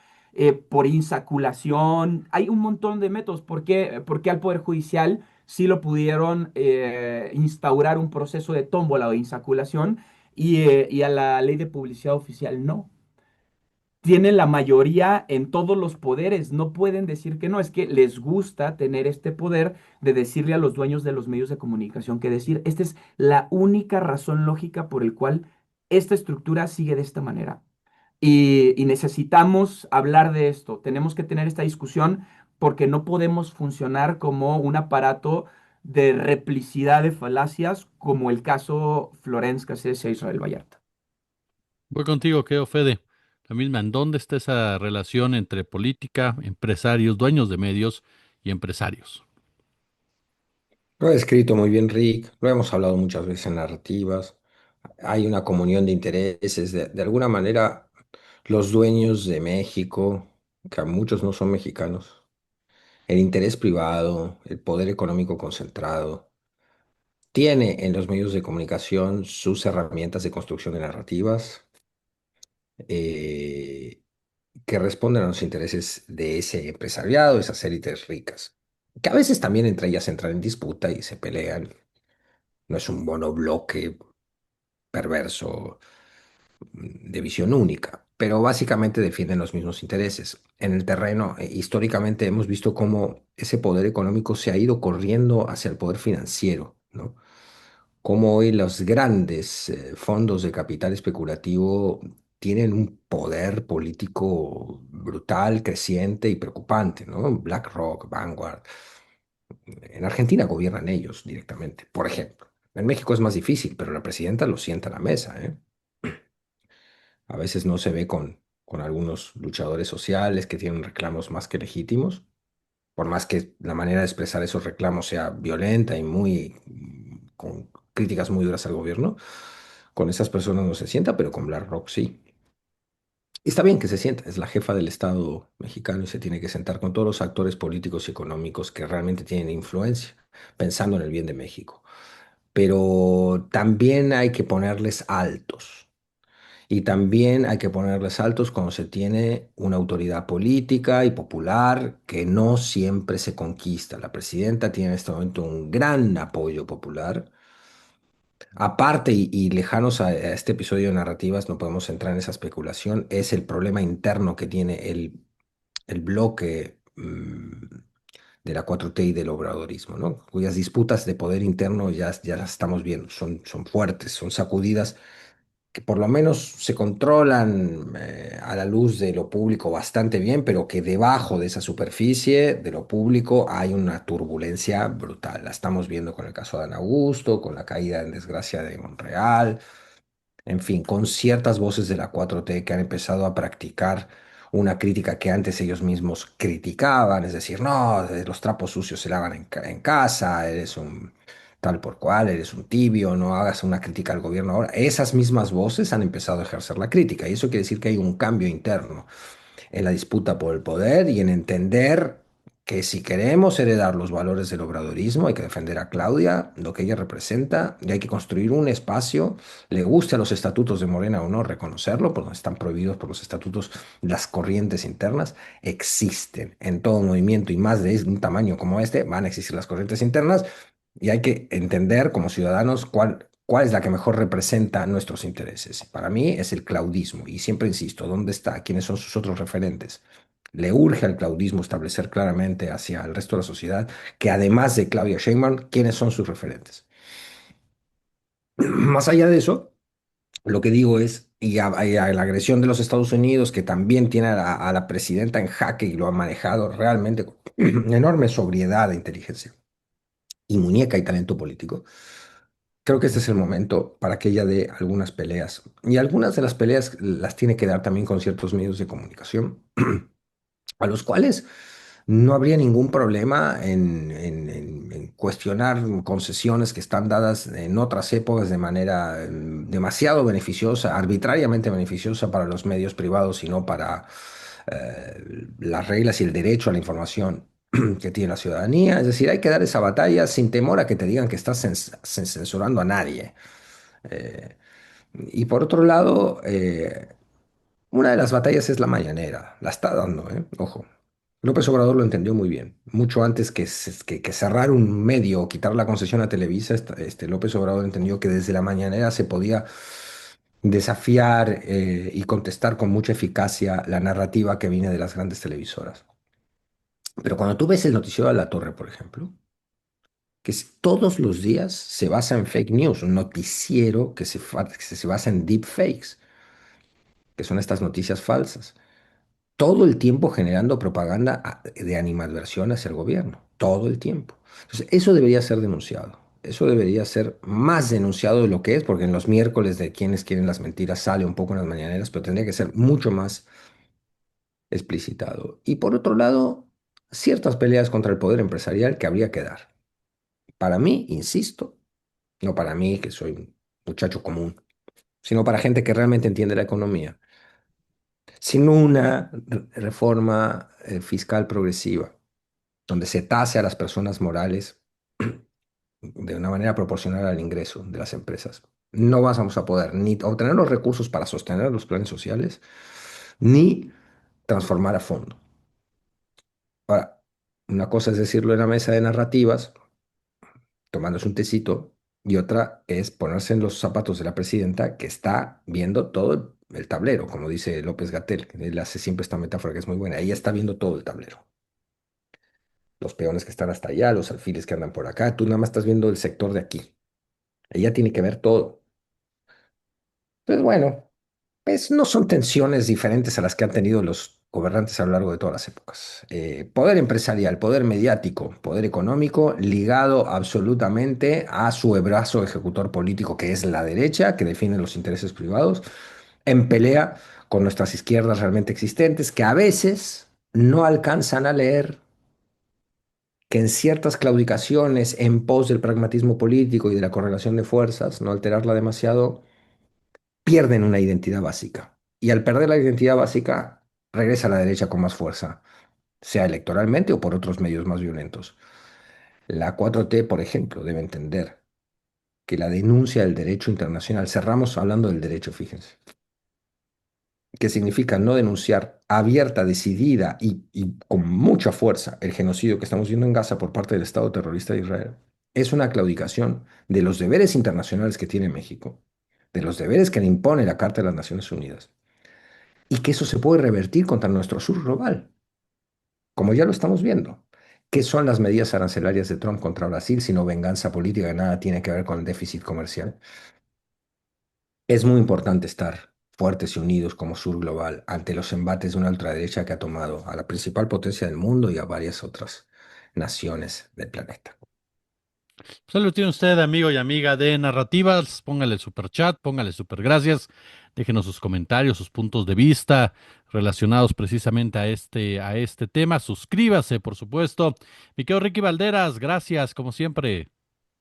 por insaculación. Hay un montón de métodos. ¿Por qué al Poder Judicial sí lo pudieron instaurar un proceso de tómbola o de insaculación y a la ley de publicidad oficial no? Tienen la mayoría en todos los poderes, no pueden decir que no, es que les gusta tener este poder de decirle a los dueños de los medios de comunicación qué decir. Esta es la única razón lógica por el cual esta estructura sigue de esta manera. Y necesitamos hablar de esto, tenemos que tener esta discusión porque no podemos funcionar como un aparato de replicidad de falacias como el caso Florence Cassés e Israel Vallarta. Voy contigo, creo, Fede. La misma, ¿en dónde está esa relación entre política, empresarios, dueños de medios y empresarios? Lo ha escrito muy bien Rick, lo hemos hablado muchas veces en narrativas. Hay una comunión de intereses. De alguna manera, los dueños de México, que a muchos no son mexicanos, el interés privado, el poder económico concentrado, tiene en los medios de comunicación sus herramientas de construcción de narrativas eh, que responden a los intereses de ese empresariado, esas élites ricas, que a veces también entre ellas entran en disputa y se pelean. No es un monobloque perverso de visión única, pero básicamente defienden los mismos intereses. En el terreno, históricamente hemos visto cómo ese poder económico se ha ido corriendo hacia el poder financiero, ¿no? Cómo hoy los grandes fondos de capital especulativo tienen un poder político brutal, creciente y preocupante, ¿no? BlackRock, Vanguard. En Argentina gobiernan ellos directamente, por ejemplo. En México es más difícil, pero la presidenta lo sienta a la mesa, ¿eh? A veces no se ve con algunos luchadores sociales que tienen reclamos más que legítimos, por más que la manera de expresar esos reclamos sea violenta y con críticas muy duras al gobierno. Con esas personas no se sienta, pero con BlackRock sí. Y está bien que se sienta, es la jefa del Estado mexicano y se tiene que sentar con todos los actores políticos y económicos que realmente tienen influencia, pensando en el bien de México. Pero también hay que ponerles altos. Y también hay que ponerles altos cuando se tiene una autoridad política y popular que no siempre se conquista. La presidenta tiene en este momento un gran apoyo popular. Aparte y lejanos a este episodio de narrativas, no podemos entrar en esa especulación, es el problema interno que tiene el bloque de la 4T y del obradorismo, ¿no? Cuyas disputas de poder interno ya las estamos viendo, son fuertes, son sacudidas que por lo menos se controlan a la luz de lo público bastante bien, pero que debajo de esa superficie de lo público hay una turbulencia brutal. La estamos viendo con el caso de Ana Augusto, con la caída en desgracia de Monreal, en fin, con ciertas voces de la 4T que han empezado a practicar una crítica que antes ellos mismos criticaban, es decir, no, los trapos sucios se lavan en casa, eres un tal por cual, eres un tibio, no hagas una crítica al gobierno ahora. Esas mismas voces han empezado a ejercer la crítica y eso quiere decir que hay un cambio interno en la disputa por el poder y en entender que si queremos heredar los valores del obradorismo, hay que defender a Claudia, lo que ella representa, y hay que construir un espacio, le guste a los estatutos de Morena o no reconocerlo, porque están prohibidos por los estatutos, las corrientes internas existen en todo movimiento y más de un tamaño como este, van a existir las corrientes internas y hay que entender como ciudadanos cuál es la que mejor representa nuestros intereses. Para mí es el claudismo y siempre insisto, ¿dónde está? ¿Quiénes son sus otros referentes? Le urge al claudismo establecer claramente hacia el resto de la sociedad que además de Claudia Sheinbaum, ¿quiénes son sus referentes? Más allá de eso, lo que digo es, y a la agresión de los Estados Unidos, que también tiene a la presidenta en jaque y lo ha manejado realmente con enorme sobriedad e inteligencia y muñeca y talento político. Creo que este es el momento para que ella dé algunas peleas. Y algunas de las peleas las tiene que dar también con ciertos medios de comunicación, a los cuales no habría ningún problema en cuestionar concesiones que están dadas en otras épocas de manera demasiado beneficiosa, arbitrariamente beneficiosa para los medios privados y no para las reglas y el derecho a la información que tiene la ciudadanía. Es decir, hay que dar esa batalla sin temor a que te digan que estás censurando a nadie. Eh, y por otro lado, una de las batallas es la mañanera. La está dando, ¿eh? Ojo. López Obrador lo entendió muy bien. Mucho antes que cerrar un medio o quitar la concesión a Televisa, López Obrador entendió que desde la mañanera se podía desafiar y contestar con mucha eficacia la narrativa que viene de las grandes televisoras. Pero cuando tú ves el noticiero de La Torre, por ejemplo, todos los días se basa en fake news, un noticiero que se basa en deepfakes, que son estas noticias falsas. Todo el tiempo generando propaganda de animadversión hacia el gobierno, todo el tiempo. Entonces, eso debería ser denunciado. Eso debería ser más denunciado de lo que es, porque en los miércoles de quienes quieren las mentiras sale un poco en las mañaneras, pero tendría que ser mucho más explicitado. Y por otro lado, ciertas peleas contra el poder empresarial que habría que dar. Para mí, insisto, no para mí, que soy un muchacho común, sino para gente que realmente entiende la economía. Sin una reforma fiscal progresiva, donde se tase a las personas morales de una manera proporcional al ingreso de las empresas, no vamos a poder ni obtener los recursos para sostener los planes sociales, ni transformar a fondo. Ahora, una cosa es decirlo en la mesa de narrativas, tomándose un tecito, y otra es ponerse en los zapatos de la presidenta que está viendo todo el tablero, como dice López-Gatell. Él hace siempre esta metáfora que es muy buena. Ella está viendo todo el tablero. Los peones que están hasta allá, los alfiles que andan por acá, tú nada más estás viendo el sector de aquí. Ella tiene que ver todo. Entonces, bueno, pues no son tensiones diferentes a las que han tenido los gobernantes a lo largo de todas las épocas. Poder empresarial, poder mediático, poder económico, ligado absolutamente a su brazo ejecutor político, que es la derecha, que define los intereses privados, en pelea con nuestras izquierdas realmente existentes, que a veces no alcanzan a leer que en ciertas claudicaciones en pos del pragmatismo político y de la correlación de fuerzas, no alterarla demasiado, pierden una identidad básica. Y al perder la identidad básica, regresa a la derecha con más fuerza, sea electoralmente o por otros medios más violentos. La 4T, por ejemplo, debe entender que la denuncia del derecho internacional, cerramos hablando del derecho, fíjense, que significa no denunciar abierta, decidida y con mucha fuerza el genocidio que estamos viendo en Gaza por parte del Estado terrorista de Israel, es una claudicación de los deberes internacionales que tiene México, de los deberes que le impone la Carta de las Naciones Unidas, y que eso se puede revertir contra nuestro sur global, como ya lo estamos viendo. ¿Qué son las medidas arancelarias de Trump contra Brasil, sino venganza política que nada tiene que ver con el déficit comercial? Es muy importante estar fuertes y unidos como sur global ante los embates de una ultraderecha que ha tomado a la principal potencia del mundo y a varias otras naciones del planeta. Solo tiene usted, amigo y amiga de Narrativas. Póngale super chat, póngale super gracias. Déjenos sus comentarios, sus puntos de vista relacionados precisamente a este tema. Suscríbase, por supuesto. Mi querido Ricky Valderas, gracias, como siempre.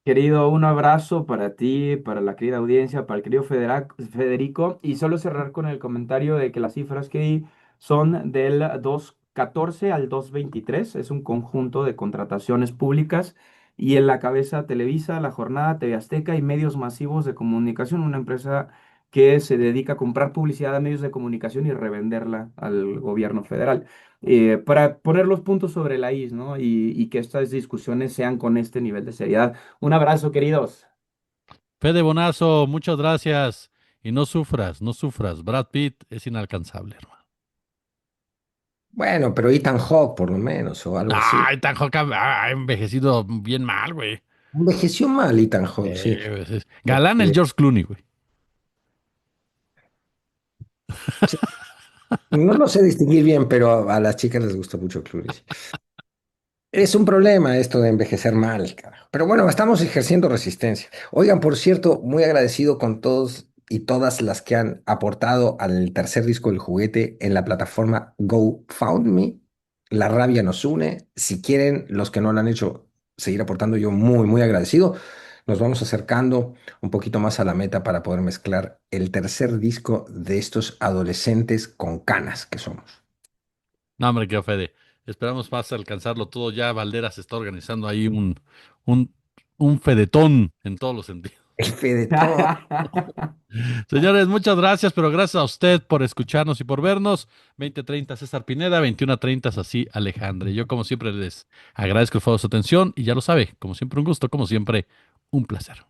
Querido, un abrazo para ti, para la querida audiencia, para el querido Federico. Y solo cerrar con el comentario de que las cifras que di son del 214 al 223. Es un conjunto de contrataciones públicas. Y en la cabeza Televisa, La Jornada, TV Azteca y medios masivos de comunicación, una empresa que se dedica a comprar publicidad a medios de comunicación y revenderla al gobierno federal. Para poner los puntos sobre la is, ¿no? Y que estas discusiones sean con este nivel de seriedad. Un abrazo, queridos. Fede Bonazo, muchas gracias. Y no sufras, no sufras. Brad Pitt es inalcanzable, hermano. Bueno, pero Ethan Hawke por lo menos, o algo así. Ay, tan ha envejecido bien mal, güey. Envejeció mal Ethan Hawke, sí. Galán el Este, George Clooney, güey. sí, no lo sé distinguir bien, pero a las chicas les gusta mucho Clooney. Es un problema esto de envejecer mal, carajo. Pero bueno, estamos ejerciendo resistencia. Oigan, por cierto, muy agradecido con todos y todas las que han aportado al tercer disco del juguete en la plataforma GoFundMe. La rabia nos une. Si quieren, los que no lo han hecho, seguir aportando, yo muy, muy agradecido. Nos vamos acercando un poquito más a la meta para poder mezclar el tercer disco de estos adolescentes con canas que somos. No, hombre, qué Fede. Esperamos más alcanzarlo todo. Ya Valderas está organizando ahí un, un fedetón en todos los sentidos. El fe de todo. Señores, muchas gracias, pero gracias a usted por escucharnos y por vernos. 20:30 César Pineda, 21:30 así Alejandra. Yo, como siempre, les agradezco el favor de su atención y ya lo sabe, como siempre, un gusto, como siempre, un placer.